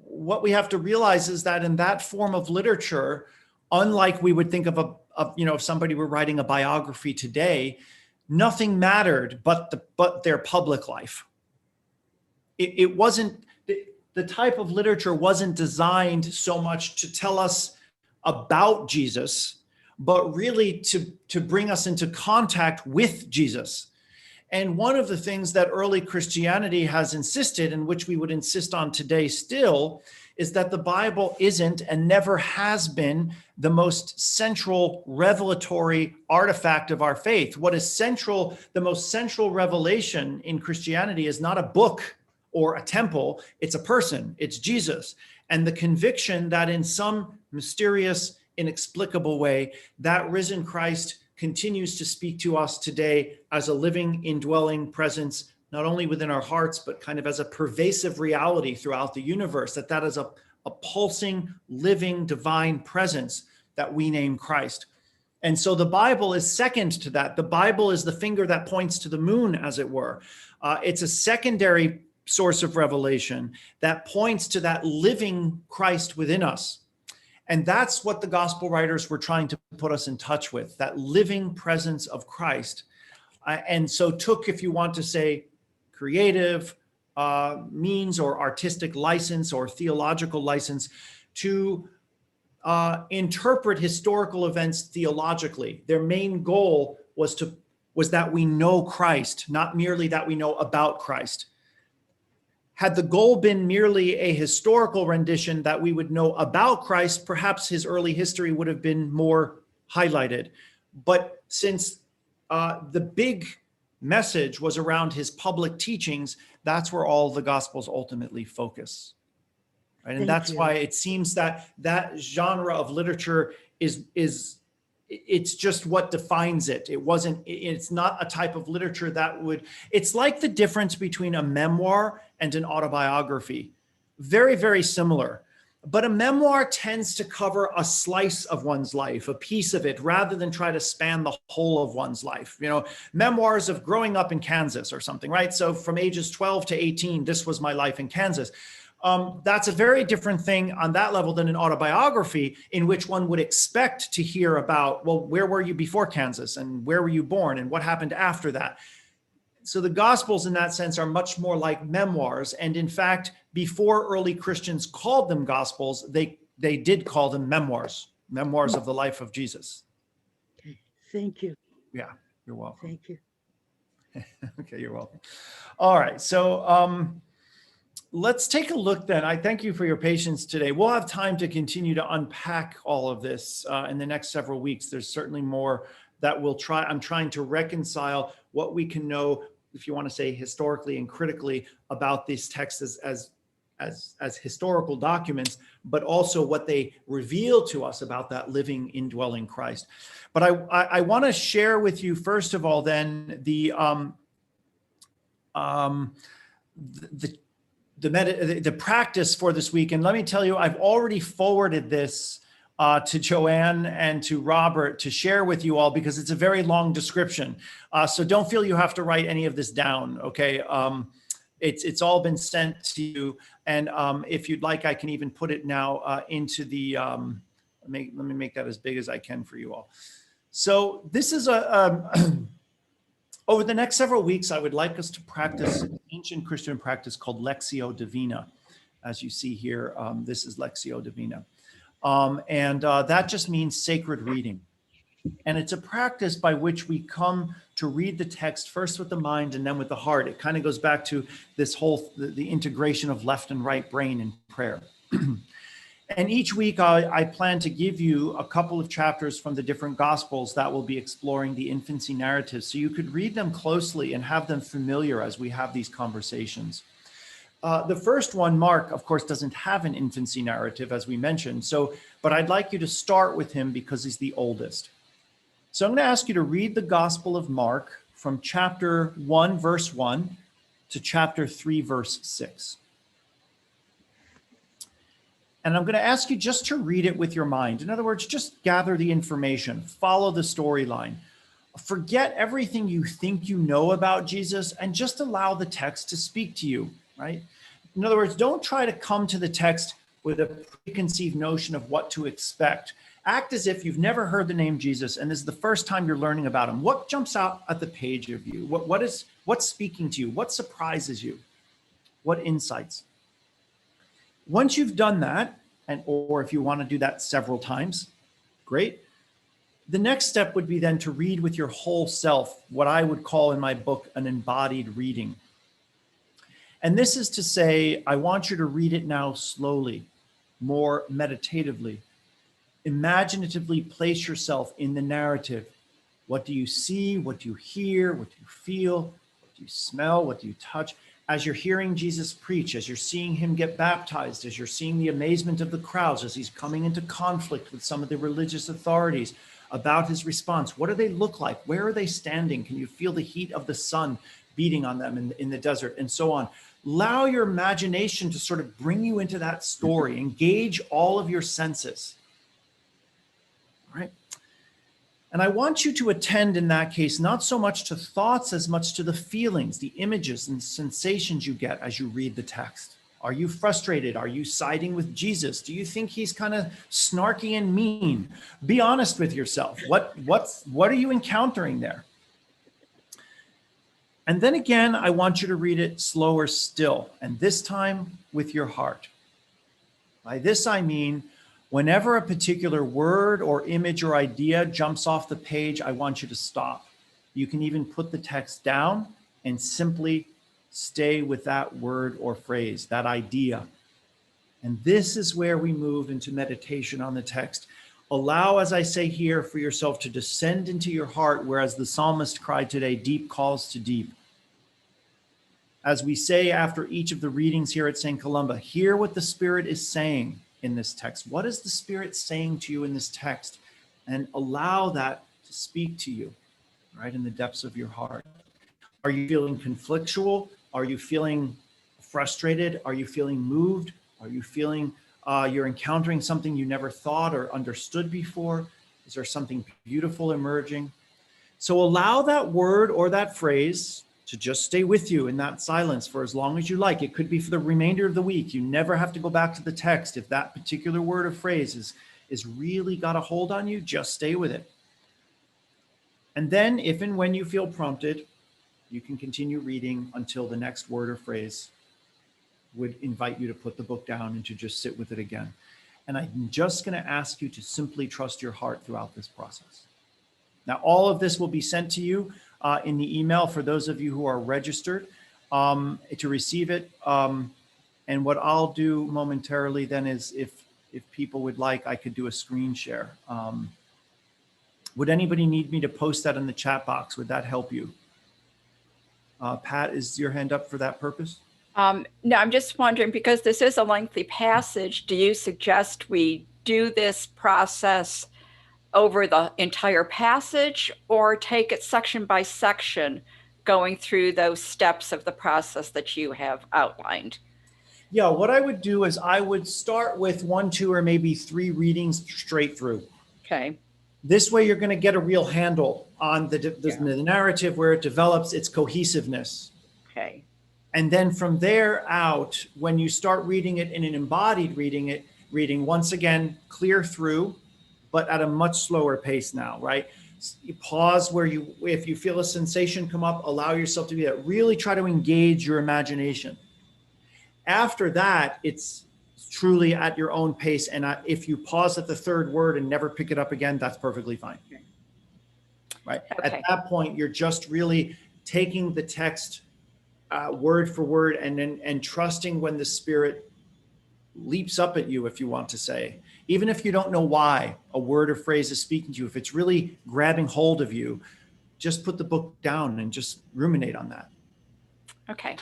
what we have to realize is that in that form of literature, unlike we would think of if somebody were writing a biography today, nothing mattered but their public life. It wasn't, the type of literature wasn't designed so much to tell us about Jesus, but really to bring us into contact with Jesus. And one of the things that early Christianity has insisted, and which we would insist on today still, is that the Bible isn't and never has been the most central revelatory artifact of our faith. What is central, the most central revelation in Christianity is not a book or a temple, it's a person, it's Jesus. And the conviction that in some mysterious, inexplicable way, that risen Christ continues to speak to us today as a living, indwelling presence, not only within our hearts, but kind of as a pervasive reality throughout the universe, that is a pulsing, living, divine presence that we name Christ. And so the Bible is second to that. The Bible is the finger that points to the moon, as it were. It's a secondary source of revelation that points to that living Christ within us. And that's what the gospel writers were trying to put us in touch with, that living presence of Christ. And so took, if you want to say, creative means or artistic license or theological license to interpret historical events theologically. Their main goal was that we know Christ, not merely that we know about Christ. Had the goal been merely a historical rendition that we would know about Christ, perhaps his early history would have been more highlighted. But since the big message was around his public teachings, that's where all the Gospels ultimately focus. Right? And that's why it seems that genre of literature it's just what defines it. It's not a type of literature it's like the difference between a memoir and an autobiography. Very, very similar. But a memoir tends to cover a slice of one's life, a piece of it, rather than try to span the whole of one's life. Memoirs of growing up in Kansas or something, right? So from ages 12 to 18, this was my life in Kansas. That's a very different thing on that level than an autobiography, in which one would expect to hear about, well, where were you before Kansas and where were you born and what happened after that? So the Gospels in that sense are much more like memoirs. And in fact, before early Christians called them Gospels, they did call them memoirs of the life of Jesus. Okay. Thank you. Yeah, you're welcome. Thank you. Okay, you're welcome. All right. So let's take a look then. I thank you for your patience today. We'll have time to continue to unpack all of this in the next several weeks. There's certainly more that we'll try. I'm trying to reconcile what we can know, if you want to say historically and critically, about these texts as historical documents, but also what they reveal to us about that living, indwelling Christ. But I want to share with you, first of all, then the practice for this week. And let me tell you, I've already forwarded this to Joanne and to Robert to share with you all, because it's a very long description. So don't feel you have to write any of this down, okay? It's all been sent to you. And if you'd like, I can even put it now into the, let me make that as big as I can for you all. So this is over the next several weeks, I would like us to practice an ancient Christian practice called Lectio Divina. As you see here, this is Lectio Divina. That just means sacred reading. And it's a practice by which we come to read the text first with the mind and then with the heart. It kind of goes back to this whole, the integration of left and right brain in prayer. And each week I plan to give you a couple of chapters from the different Gospels that will be exploring the infancy narrative. So you could read them closely and have them familiar as we have these conversations. The first one, Mark, of course, doesn't have an infancy narrative, as we mentioned. But I'd like you to start with him because he's the oldest. So I'm going to ask you to read the Gospel of Mark from chapter 1, verse 1 to chapter 3, verse 6. And I'm going to ask you just to read it with your mind. In other words, just gather the information, follow the storyline. Forget everything you think you know about Jesus and just allow the text to speak to you, right? In other words, don't try to come to the text with a preconceived notion of what to expect. Act as if you've never heard the name Jesus and this is the first time you're learning about him. What jumps out at the page of you? What's speaking to you? What surprises you? What insights? Once you've done that, or if you want to do that several times, great. The next step would be then to read with your whole self, what I would call in my book an embodied reading. And this is to say, I want you to read it now slowly, more meditatively. Imaginatively place yourself in the narrative. What do you see? What do you hear? What do you feel? What do you smell? What do you touch? As you're hearing Jesus preach, as you're seeing him get baptized, as you're seeing the amazement of the crowds, as he's coming into conflict with some of the religious authorities about his response, what do they look like? Where are they standing? Can you feel the heat of the sun beating on them in the desert, and so on? Allow your imagination to sort of bring you into that story. Engage all of your senses. All right? And I want you to attend in that case, not so much to thoughts as much to the feelings, the images and sensations you get as you read the text. Are you frustrated? Are you siding with Jesus? Do you think he's kind of snarky and mean? Be honest with yourself. What are you encountering there? And then again, I want you to read it slower still, and this time with your heart. By this I mean, whenever a particular word or image or idea jumps off the page, I want you to stop. You can even put the text down and simply stay with that word or phrase, that idea. And this is where we move into meditation on the text. Allow, as I say here, for yourself to descend into your heart, whereas the psalmist cried today, deep calls to deep. As we say after each of the readings here at St. Columba, hear what the Spirit is saying in this text. What is the Spirit saying to you in this text? And allow that to speak to you, right, in the depths of your heart. Are you feeling conflictual? Are you feeling frustrated? Are you feeling moved? Are you feeling you're encountering something you never thought or understood before? Is there something beautiful emerging? So allow that word or that phrase to just stay with you in that silence for as long as you like. It could be for the remainder of the week. You never have to go back to the text. If that particular word or phrase is really got a hold on you, just stay with it. And then if and when you feel prompted, you can continue reading until the next word or phrase would invite you to put the book down and to just sit with it again. And I'm just going to ask you to simply trust your heart throughout this process. Now, all of this will be sent to you in the email for those of you who are registered to receive it. And what I'll do momentarily then is if people would like, I could do a screen share. Would anybody need me to post that in the chat box? Would that help you? Pat, is your hand up for that purpose? No, I'm just wondering, because this is a lengthy passage, do you suggest we do this process over the entire passage, or take it section by section, going through those steps of the process that you have outlined? Yeah, what I would do is I would start with 1, 2, or maybe 3 readings straight through. Okay. This way you're going to get a real handle on the narrative, where it develops its cohesiveness. Okay. And then from there out, when you start reading it in an embodied reading, once again, clear through, but at a much slower pace now, right? You pause where if you feel a sensation come up, allow yourself to do that. Really try to engage your imagination. After that, it's truly at your own pace. And if you pause at the 3rd word and never pick it up again, that's perfectly fine. Right? Okay. At that point, you're just really taking the text word for word and trusting when the Spirit leaps up at you, if you want to say. Even if you don't know why a word or phrase is speaking to you, if it's really grabbing hold of you, just put the book down and just ruminate on that. Okay.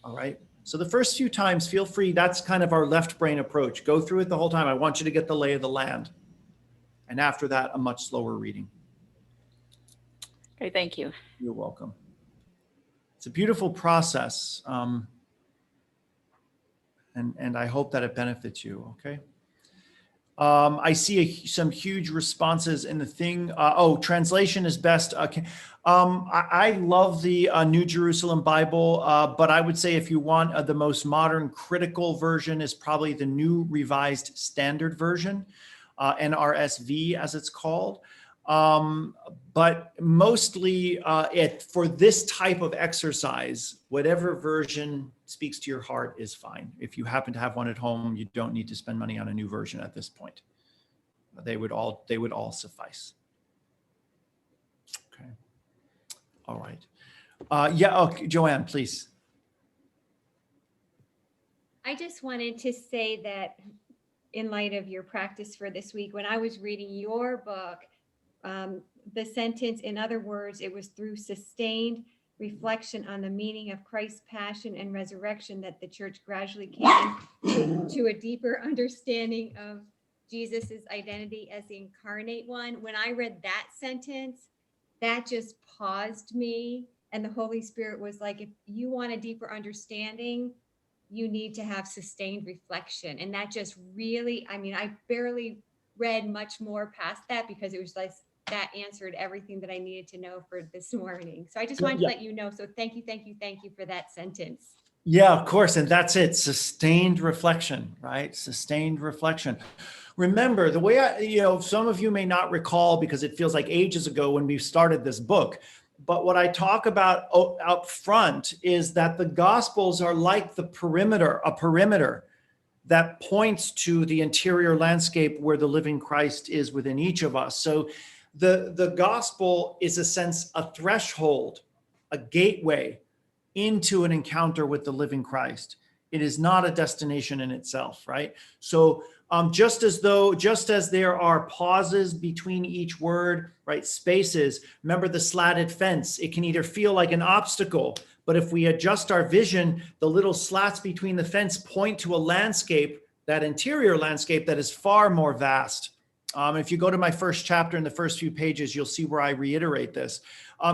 All right. So the first few times, feel free. That's kind of our left brain approach. Go through it the whole time. I want you to get the lay of the land. And after that, a much slower reading. Okay, thank you. You're welcome. It's a beautiful process. And I hope that it benefits you, okay? I see some huge responses in the thing. Translation is best. Okay. I love the New Jerusalem Bible, but I would say if you want the most modern critical version is probably the New Revised Standard Version, NRSV as it's called. But mostly for this type of exercise, whatever version speaks to your heart is fine. If you happen to have one at home, you don't need to spend money on a new version at this point. They would all suffice. Okay. All right. Okay, Joanne, please. I just wanted to say that in light of your practice for this week, when I was reading your book, the sentence, in other words, it was through sustained reflection on the meaning of Christ's passion and resurrection that the church gradually came to a deeper understanding of Jesus's identity as the incarnate one. When I read that sentence, that just paused me, and the Holy Spirit was like, if you want a deeper understanding, you need to have sustained reflection. And that just really, I barely read much more past that, because it was like that answered everything that I needed to know for this morning. So I just wanted to let you know. So thank you for that sentence. Yeah, of course. And that's it. Sustained reflection, right? Sustained reflection. Remember, the way some of you may not recall because it feels like ages ago when we started this book, but what I talk about out front is that the Gospels are like a perimeter that points to the interior landscape where the living Christ is within each of us. So the Gospel is a threshold, a gateway into an encounter with the living Christ. It is not a destination in itself, right? So just as there are pauses between each word, right? Spaces. Remember the slatted fence. It can either feel like an obstacle, but if we adjust our vision, the little slats between the fence point to a landscape, that interior landscape that is far more vast. If you go to my first chapter in the first few pages, you'll see where I reiterate this.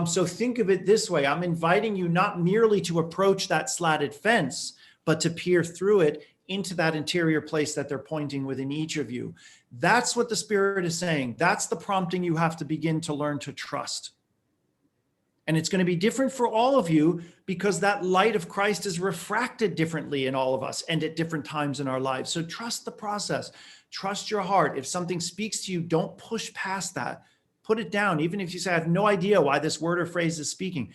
So think of it this way. I'm inviting you not merely to approach that slatted fence, but to peer through it into that interior place that they're pointing within each of you. That's what the Spirit is saying. That's the prompting you have to begin to learn to trust. And it's going to be different for all of you because that light of Christ is refracted differently in all of us and at different times in our lives. So trust the process. Trust your heart. If something speaks to you, don't push past that. Put it down. Even if you say, I have no idea why this word or phrase is speaking,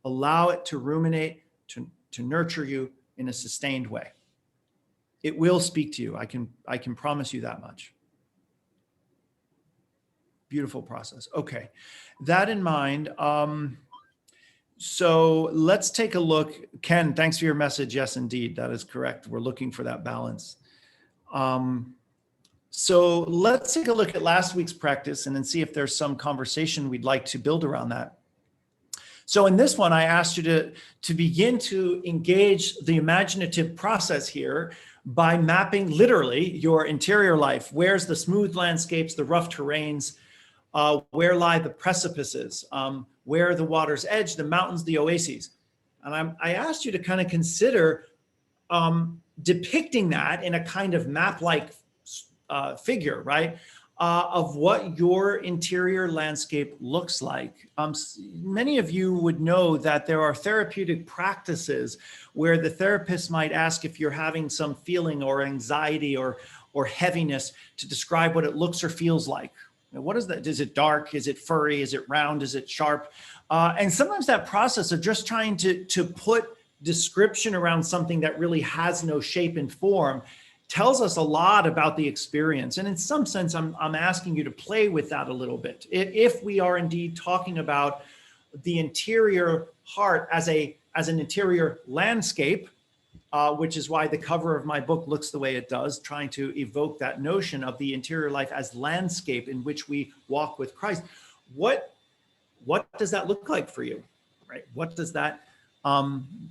allow it to ruminate, to nurture you in a sustained way. It will speak to you. I can promise you that much. Beautiful process. Okay. That in mind, So let's take a look. Ken, thanks for your message. Yes, indeed, that is correct. We're looking for that balance. So let's take a look at last week's practice and then see if there's some conversation we'd like to build around that. So in this one, I asked you to begin to engage the imaginative process here by mapping literally your interior life. Where's the smooth landscapes, the rough terrains? Where lie the precipices? Where are the water's edge, the mountains, the oases? And I asked you to kind of consider depicting that in a kind of map-like figure, right? Of what your interior landscape looks like. Many of you would know that there are therapeutic practices where the therapist might ask if you're having some feeling or anxiety or heaviness to describe what it looks or feels like. What is that? Is it dark? Is it furry? Is it round? Is it sharp? And sometimes that process of just trying to put description around something that really has no shape and form tells us a lot about the experience. And in some sense, I'm asking you to play with that a little bit. If we are indeed talking about the interior heart as an interior landscape, which is why the cover of my book looks the way it does, trying to evoke that notion of the interior life as landscape in which we walk with Christ. What does that look like for you, right? What does that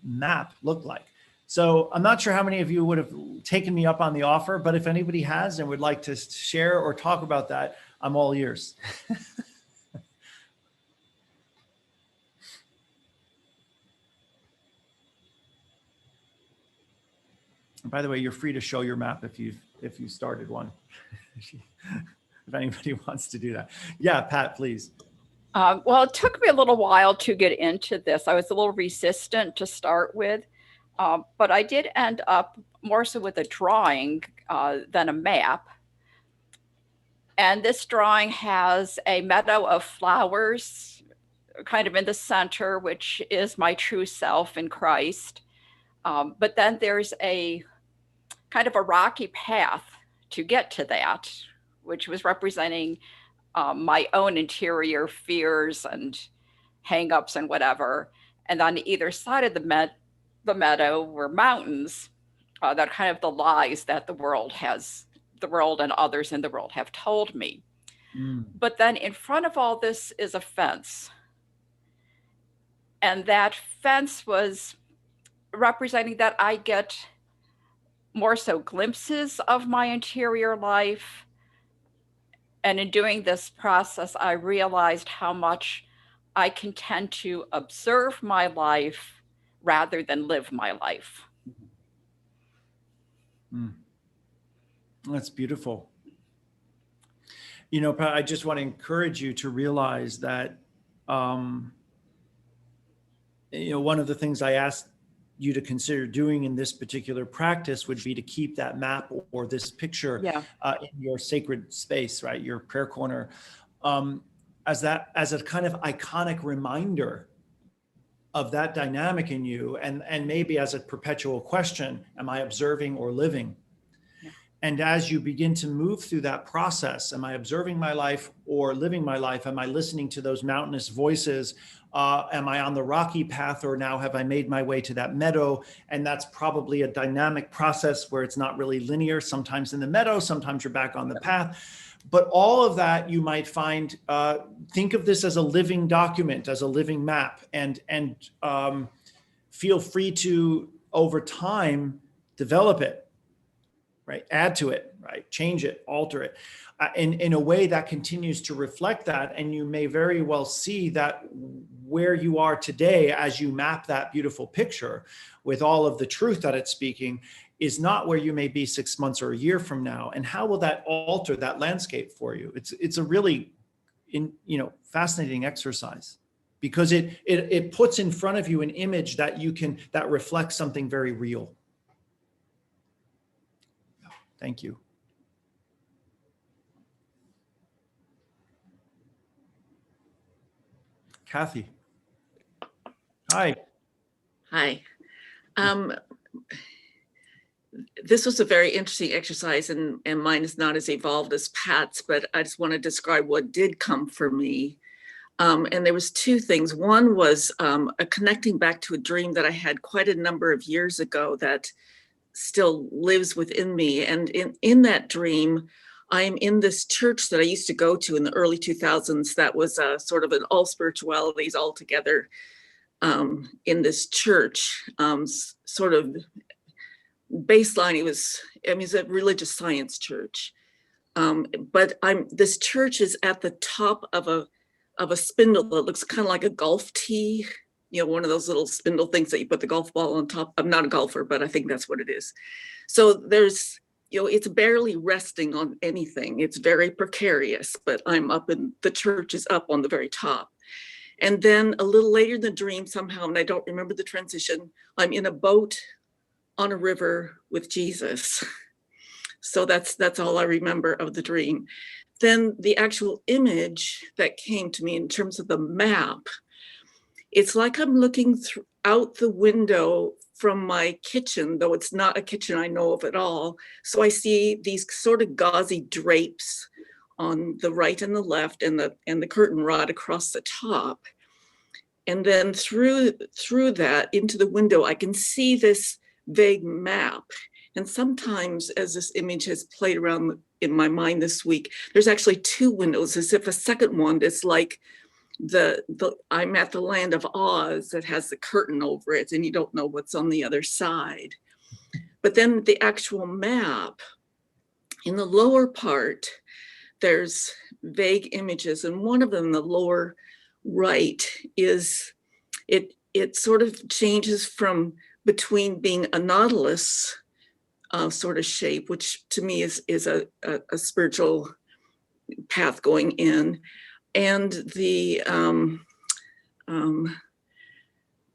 map look like? So I'm not sure how many of you would have taken me up on the offer, but if anybody has and would like to share or talk about that, I'm all ears. By the way, you're free to show your map if you started one, if anybody wants to do that. Yeah, Pat, please. Well, it took me a little while to get into this. I was a little resistant to start with, but I did end up more so with a drawing than a map. And this drawing has a meadow of flowers kind of in the center, which is my true self in Christ. But then there's a kind of a rocky path to get to that, which was representing my own interior fears and hangups and whatever. And on either side of the meadow were mountains that are kind of the lies that the world and others in the world have told me. But then in front of all this is a fence. And that fence was representing that I get more so glimpses of my interior life. And in doing this process, I realized how much I can tend to observe my life rather than live my life. That's beautiful. You know, Pat, I just want to encourage you to realize that, one of the things I asked you to consider doing in this particular practice would be to keep that map or this picture in your sacred space, right? Your prayer corner, as a kind of iconic reminder of that dynamic in you, and maybe as a perpetual question, am I observing or living? And as you begin to move through that process, am I observing my life or living my life? Am I listening to those mountainous voices? Am I on the rocky path, or now have I made my way to that meadow? And that's probably a dynamic process where it's not really linear. Sometimes in the meadow, sometimes you're back on the path. But all of that you might find, think of this as a living document, as a living map, and feel free to, over time, develop it. Right, add to it, right, change it, alter it, in a way that continues to reflect that. And you may very well see that where you are today, as you map that beautiful picture with all of the truth that it's speaking, is not where you may be 6 months or a year from now. And how will that alter that landscape for you? It's a really, fascinating exercise, because it puts in front of you an image that reflects something very real. Thank you. Kathy. Hi. Hi. This was a very interesting exercise, and mine is not as evolved as Pat's, but I just want to describe what did come for me. And there was two things. One was a connecting back to a dream that I had quite a number of years ago that still lives within me. And in that dream, I am in this church that I used to go to in the early 2000s that was sort of an all spiritualities all together in this church, sort of baseline. It's a religious science church. But this church is at the top of a spindle that looks kind of like a golf tee, one of those little spindle things that you put the golf ball on top. I'm not a golfer, but I think that's what it is. So there's, it's barely resting on anything. It's very precarious, but I'm up and the church is up on the very top. And then a little later in the dream somehow, and I don't remember the transition, I'm in a boat on a river with Jesus. So that's all I remember of the dream. Then the actual image that came to me in terms of the map, it's like I'm looking out the window from my kitchen, though it's not a kitchen I know of at all. So I see these sort of gauzy drapes on the right and the left, and the curtain rod across the top. And then through that into the window, I can see this vague map. And sometimes as this image has played around in my mind this week, there's actually two windows, as if a second one is like I'm at the land of Oz that has the curtain over it and you don't know what's on the other side. But then the actual map, in the lower part, there's vague images, and one of them, the lower right, is it sort of changes from between being a nautilus sort of shape, which to me is a spiritual path going in, and the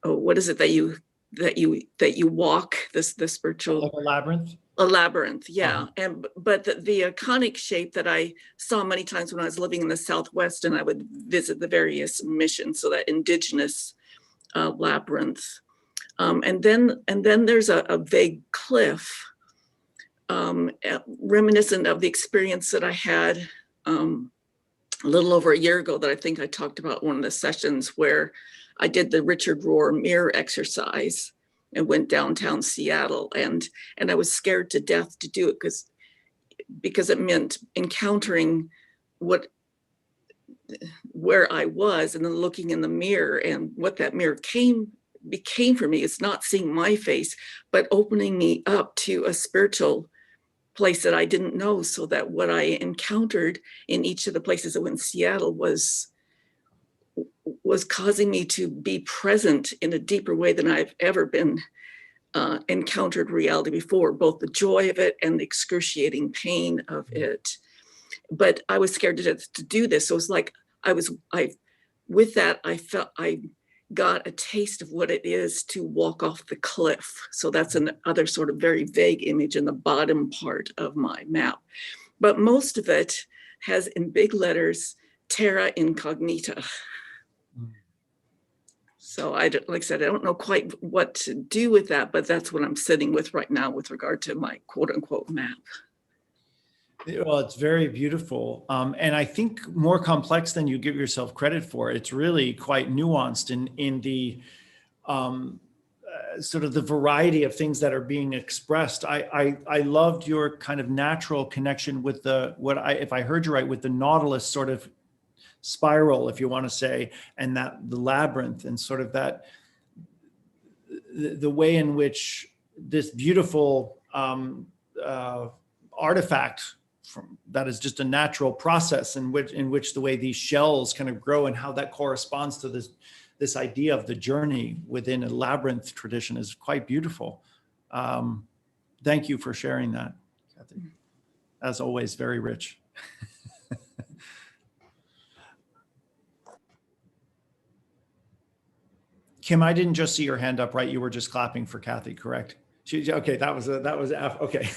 what is it that you walk, the spiritual, Like a labyrinth? A labyrinth, yeah. But the iconic shape that I saw many times when I was living in the Southwest, and I would visit the various missions, so that indigenous labyrinth, and then there's a vague cliff, reminiscent of the experience that I had a little over a year ago that I think I talked about one of the sessions, where I did the Richard Rohr mirror exercise and went downtown Seattle, and I was scared to death to do it because it meant encountering where I was, and then looking in the mirror, and what that mirror became for me is not seeing my face, but opening me up to a spiritual place that I didn't know, so that what I encountered in each of the places that went in Seattle was causing me to be present in a deeper way than I've ever been encountered reality before, both the joy of it and the excruciating pain of it. But I was scared to do this. So it was like with that, I felt I got a taste of what it is to walk off the cliff. So that's another sort of very vague image in the bottom part of my map. But most of it has in big letters, terra incognita. So like I said, I don't know quite what to do with that, but that's what I'm sitting with right now with regard to my quote unquote map. Well, it's very beautiful. And I think more complex than you give yourself credit for. It's really quite nuanced in the sort of the variety of things that are being expressed. I loved your kind of natural connection with if I heard you right, with the nautilus sort of spiral, if you want to say, and that the labyrinth, and sort of that the way in which this beautiful artifact that is just a natural process in which the way these shells kind of grow, and how that corresponds to this idea of the journey within a labyrinth tradition is quite beautiful. Thank you for sharing that, Kathy. As always, very rich. Kim, I didn't just see your hand up, right? You were just clapping for Kathy, correct? Okay, that was okay.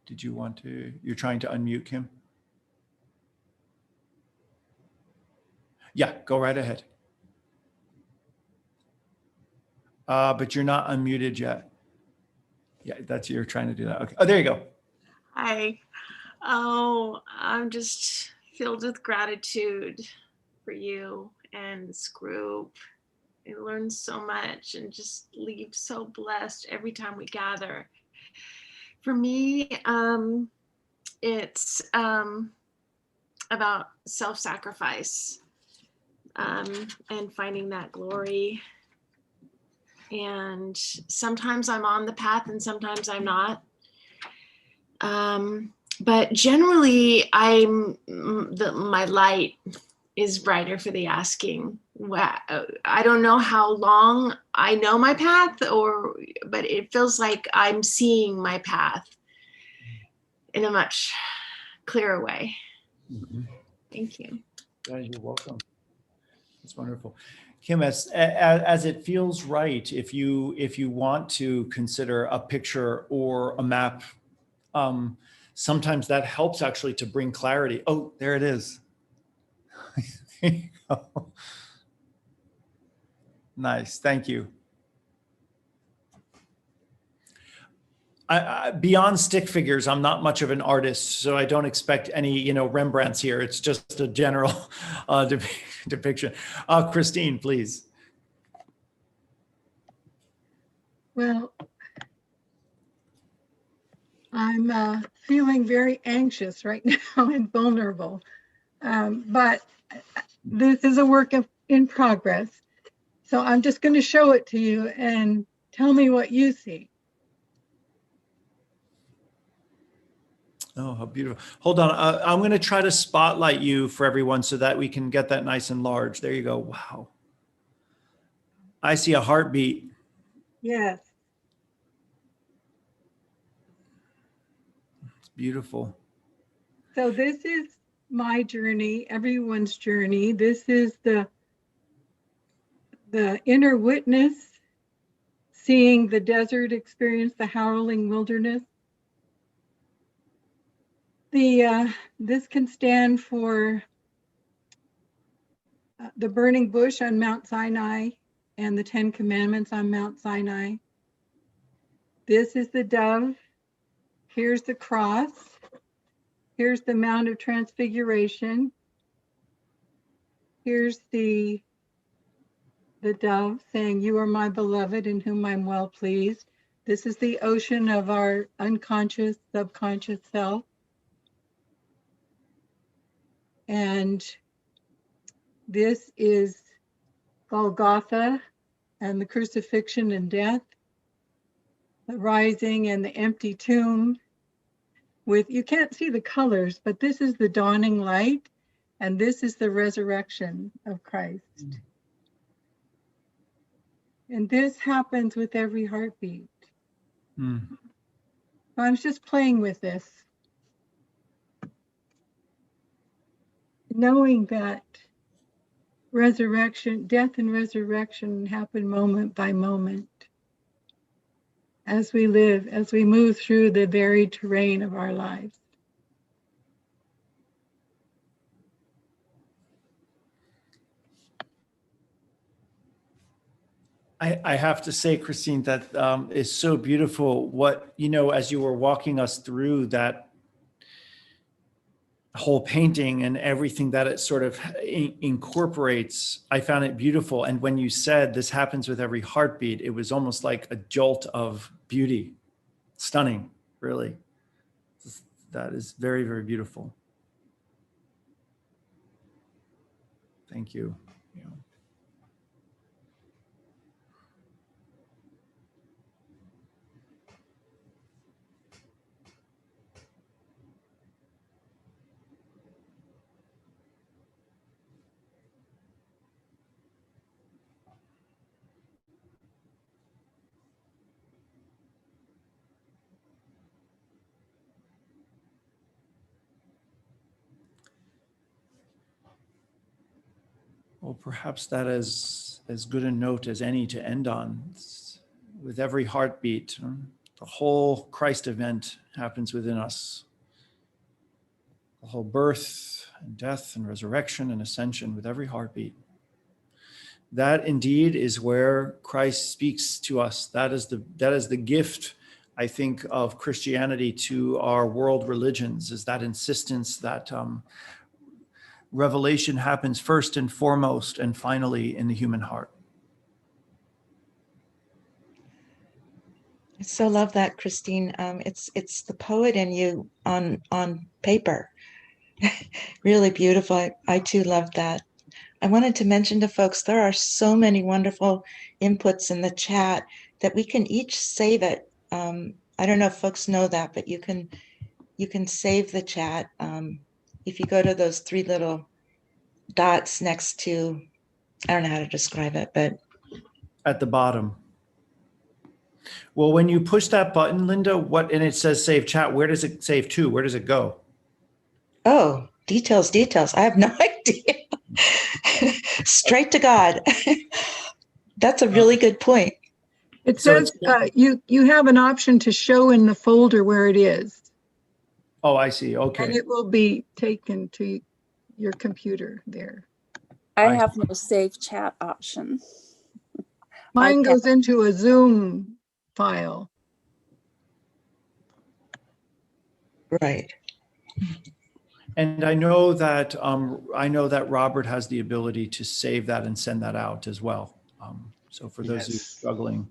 Did you want to? You're trying to unmute, Kim? Yeah, go right ahead. But you're not unmuted yet. Yeah, you're trying to do that. Okay. Oh, there you go. Hi. Oh, I'm just filled with gratitude for you and this group. I learn so much and just leave so blessed every time we gather. For me, it's about self-sacrifice and finding that glory. And sometimes I'm on the path and sometimes I'm not. But generally, my light is brighter for the asking. I don't know how long I know my path, but it feels like I'm seeing my path in a much clearer way. Mm-hmm. Thank you. Yeah, you're welcome. That's wonderful. Kim, as it feels right, if you want to consider a picture or a map, sometimes that helps actually to bring clarity. Oh, there it is. There you go. Nice, thank you. Beyond stick figures, I'm not much of an artist, so I don't expect any, Rembrandts here. It's just a general depiction. Christine, please. Well, I'm feeling very anxious right now and vulnerable, but this is a work in progress. So I'm just going to show it to you and tell me what you see. Oh, how beautiful. Hold on. I'm going to try to spotlight you for everyone so that we can get that nice and large. There you go. Wow. I see a heartbeat. Yes. It's beautiful. So this is my journey, everyone's journey. This is the inner witness, seeing the desert experience, the howling wilderness. This can stand for the burning bush on Mount Sinai and the 10 Commandments on Mount Sinai. This is the dove. Here's the cross. Here's the Mount of Transfiguration. Here's the dove saying, "You are my beloved in whom I'm well pleased." This is the ocean of our unconscious, subconscious self. And this is Golgotha and the crucifixion and death, the rising and the empty tomb. You can't see the colors, but this is the dawning light, and this is the resurrection of Christ. And this happens with every heartbeat. I was just playing with this, knowing that death and resurrection happen moment by moment as we live, as we move through the varied terrain of our lives. I have to say, Christine, that is so beautiful. What, as you were walking us through that whole painting and everything that it sort of incorporates, I found it beautiful. And when you said this happens with every heartbeat, it was almost like a jolt of beauty. Stunning, really. That is very, very beautiful. Thank you. Well, perhaps that is as good a note as any to end on. With every heartbeat, the whole Christ event happens within us. The whole birth and death and resurrection and ascension with every heartbeat. That indeed is where Christ speaks to us. That is the gift, I think, of Christianity to our world religions, is that insistence that revelation happens first and foremost and finally in the human heart. I so love that, Christine. It's the poet in you on paper. Really beautiful. I too love that. I wanted to mention to folks, there are so many wonderful inputs in the chat that we can each save it. I don't know if folks know that, but you can save the chat. If you go to those three little dots next to, I don't know how to describe it, but At the bottom. Well, when you push that button, Linda, and it says save chat, where does it save to? Where does it go? oh, details. I have no idea. Straight to God. That's a really good point. It So says you have an option to show in the folder where it is. Oh, I see. Okay. And it will be taken to your computer there. I have no save chat option. Mine goes into a Zoom file. Right. And I know that Robert has the ability to save that and send that out as well. So for those who are struggling,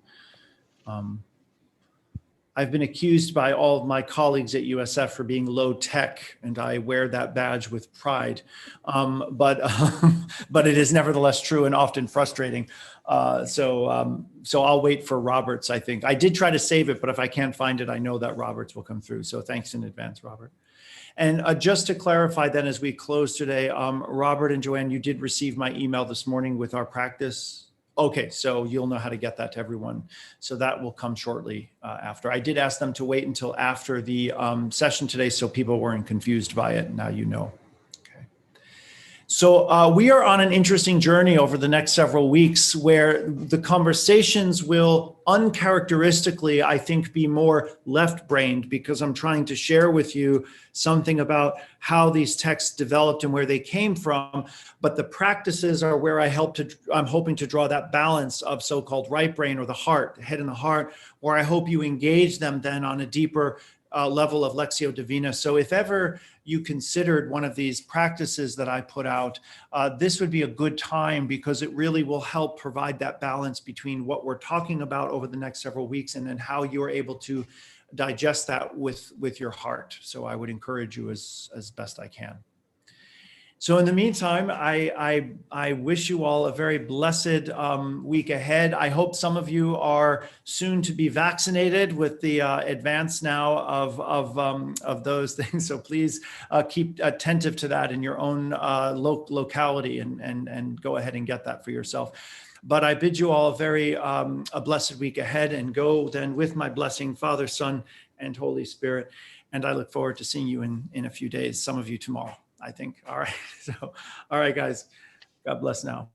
I've been accused by all of my colleagues at USF for being low tech, and I wear that badge with pride. But it is nevertheless true and often frustrating. So I'll wait for Robert's, I think. I did try to save it, but if I can't find it, I know that Robert's will come through. So thanks in advance, Robert. And just to clarify then, as we close today, Robert and Joanne, you did receive my email this morning with our practice. Okay, so you'll know how to get that to everyone. So that will come shortly after. I did ask them to wait until after the session today so people weren't confused by it. Now you know. Okay. So we are on an interesting journey over the next several weeks where the conversations will uncharacteristically, I think, be more left-brained, because I'm trying to share with you something about how these texts developed and where they came from. But the practices are where I'm hoping to draw that balance of so-called right brain, or the heart, the head and the heart, where I hope you engage them then on a deeper level of Lectio Divina. So if ever you considered one of these practices that I put out, this would be a good time, because it really will help provide that balance between what we're talking about over the next several weeks and then how you're able to digest that with your heart. So I would encourage you as best I can. So in the meantime, I wish you all a very blessed week ahead. I hope some of you are soon to be vaccinated with the advance now of those things. So please keep attentive to that in your own locality and go ahead and get that for yourself. But I bid you all a blessed week ahead, and go then with my blessing, Father, Son, and Holy Spirit. And I look forward to seeing you in a few days, some of you tomorrow, I think. All right. So, all right, guys, God bless now.